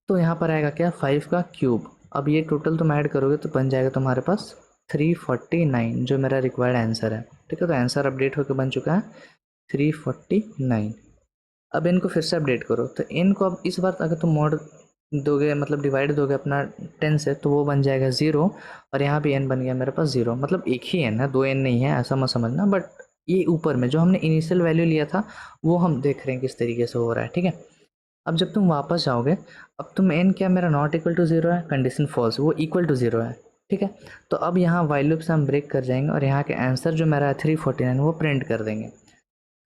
तो यहाँ पर आएगा क्या 5 का क्यूब, अब ये टोटल तुम ऐड करोगे तो बन जाएगा तुम्हारे पास 349, जो मेरा रिक्वायर्ड आंसर है, ठीक है। तो आंसर अपडेट होकर बन चुका है 349। अब इनको फिर से अपडेट करो, तो इनको अब इस बार अगर तुम मॉड दोगे, मतलब डिवाइड दोगे अपना 10 से, तो वो बन जाएगा 0, और यहाँ भी n बन गया मेरे पास 0, मतलब एक ही n है, 2 n नहीं है, ऐसा मत समझना। बट ये ऊपर में जो हमने इनिशियल वैल्यू लिया था वो हम देख रहे हैं किस तरीके से हो रहा है, ठीक है। अब जब तुम वापस जाओगे, अब तुम n क्या मेरा नॉट इक्वल टू 0 है, कंडीशन फॉल्स, वो इक्वल टू 0 है, ठीक है। तो अब यहाँ वाइल लूप से हम ब्रेक कर जाएंगे और यहाँ के आंसर जो मेरा है 349 वो प्रिंट कर देंगे।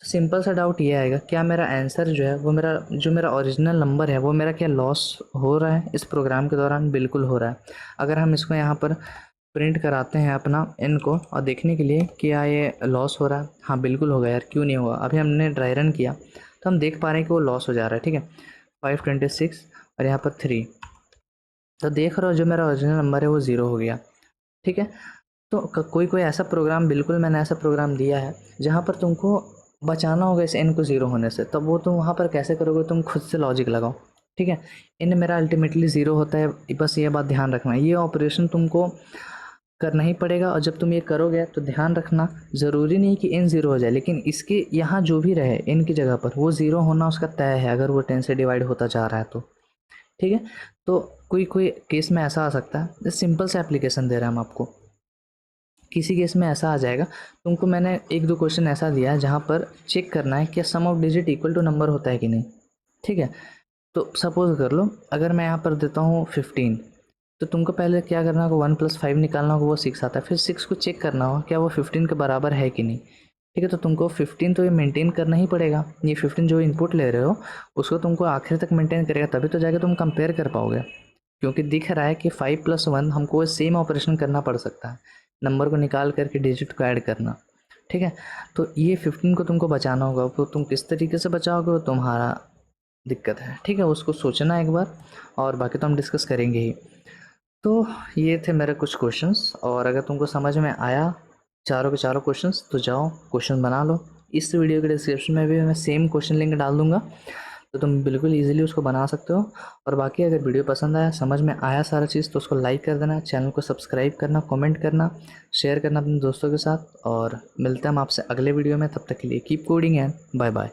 सिंपल सा डाउट ये आएगा, क्या मेरा आंसर जो है वो मेरा ओरिजिनल नंबर है वो मेरा क्या लॉस हो रहा है इस प्रोग्राम के दौरान? बिल्कुल हो रहा है। अगर हम इसको यहाँ पर प्रिंट कराते हैं अपना n को और देखने के लिए क्या ये लॉस हो रहा है, हाँ बिल्कुल होगा यार, क्यों नहीं होगा। अभी हमने ड्राई रन किया तो हम देख पा रहे हैं कि वो लॉस हो जा रहा है। ठीक है, 526 और यहाँ पर 3, तो देख रहे हो जो मेरा ओरिजिनल नंबर है वो 0 हो गया। ठीक है, तो कोई कोई ऐसा प्रोग्राम, बिल्कुल मैंने ऐसा प्रोग्राम दिया है जहाँ पर तुमको बचाना होगा इस n को 0 होने से, तब वो तुम वहाँ पर कैसे करोगे? तुम खुद से लॉजिक लगाओ। ठीक है, n मेरा अल्टीमेटली 0 होता है, बस ये बात ध्यान रखना। ये ऑपरेशन तुमको करना ही पड़ेगा, और जब तुम ये करोगे तो ध्यान रखना, ज़रूरी नहीं कि n 0 हो जाए, लेकिन इसके यहाँ जो भी रहे n की जगह पर वो 0 होना उसका तय है, अगर वो 10 से डिवाइड होता जा रहा है तो। ठीक है, तो कोई कोई केस में ऐसा आ सकता है, सिंपल सा एप्लीकेशन दे रहे हैं हम आपको, किसी केस में ऐसा आ जाएगा। तुमको मैंने एक दो क्वेश्चन ऐसा दिया है जहाँ पर चेक करना है क्या sum of digit equal to number होता है कि नहीं। ठीक है, तो सपोज कर लो अगर मैं यहाँ पर देता हूँ 15, तो तुमको पहले क्या करना होगा, 1 + 5 निकालना होगा, वो 6 आता है, फिर 6 को चेक करना होगा क्या वो 15 के बराबर है कि नहीं। ठीक है, तो तुमको 15 तो ये मेंटेन करना ही पड़ेगा। ये 15 जो इनपुट ले रहे हो उसको तुमको आखिर तक मेंटेन करेगा, तभी तो जाके तुम कंपेयर कर पाओगे, क्योंकि दिख रहा है कि 5 + 1 हमको सेम ऑपरेशन करना पड़ सकता है, नंबर को निकाल करके डिजिट को ऐड करना। ठीक है, तो ये 15 को तुमको बचाना होगा, तो तुम किस तरीके से बचाओगे वो तुम्हारा दिक्कत है। ठीक है, उसको सोचना एक बार, और बाकी तो हम डिस्कस करेंगे ही। तो ये थे मेरे कुछ क्वेश्चंस, और अगर तुमको समझ में आया चारों के चारों क्वेश्चंस तो जाओ क्वेश्चन बना लो। इस वीडियो के डिस्क्रिप्शन में भी मैं सेम क्वेश्चन लिंक डाल दूंगा, तो तुम बिल्कुल इजीली उसको बना सकते हो। और बाकी अगर वीडियो पसंद आया, समझ में आया सारा चीज़, तो उसको लाइक कर देना, चैनल को सब्सक्राइब करना, कमेंट करना, शेयर करना अपने दोस्तों के साथ, और मिलते हैं हम आपसे अगले वीडियो में। तब तक के लिए keep coding and bye bye.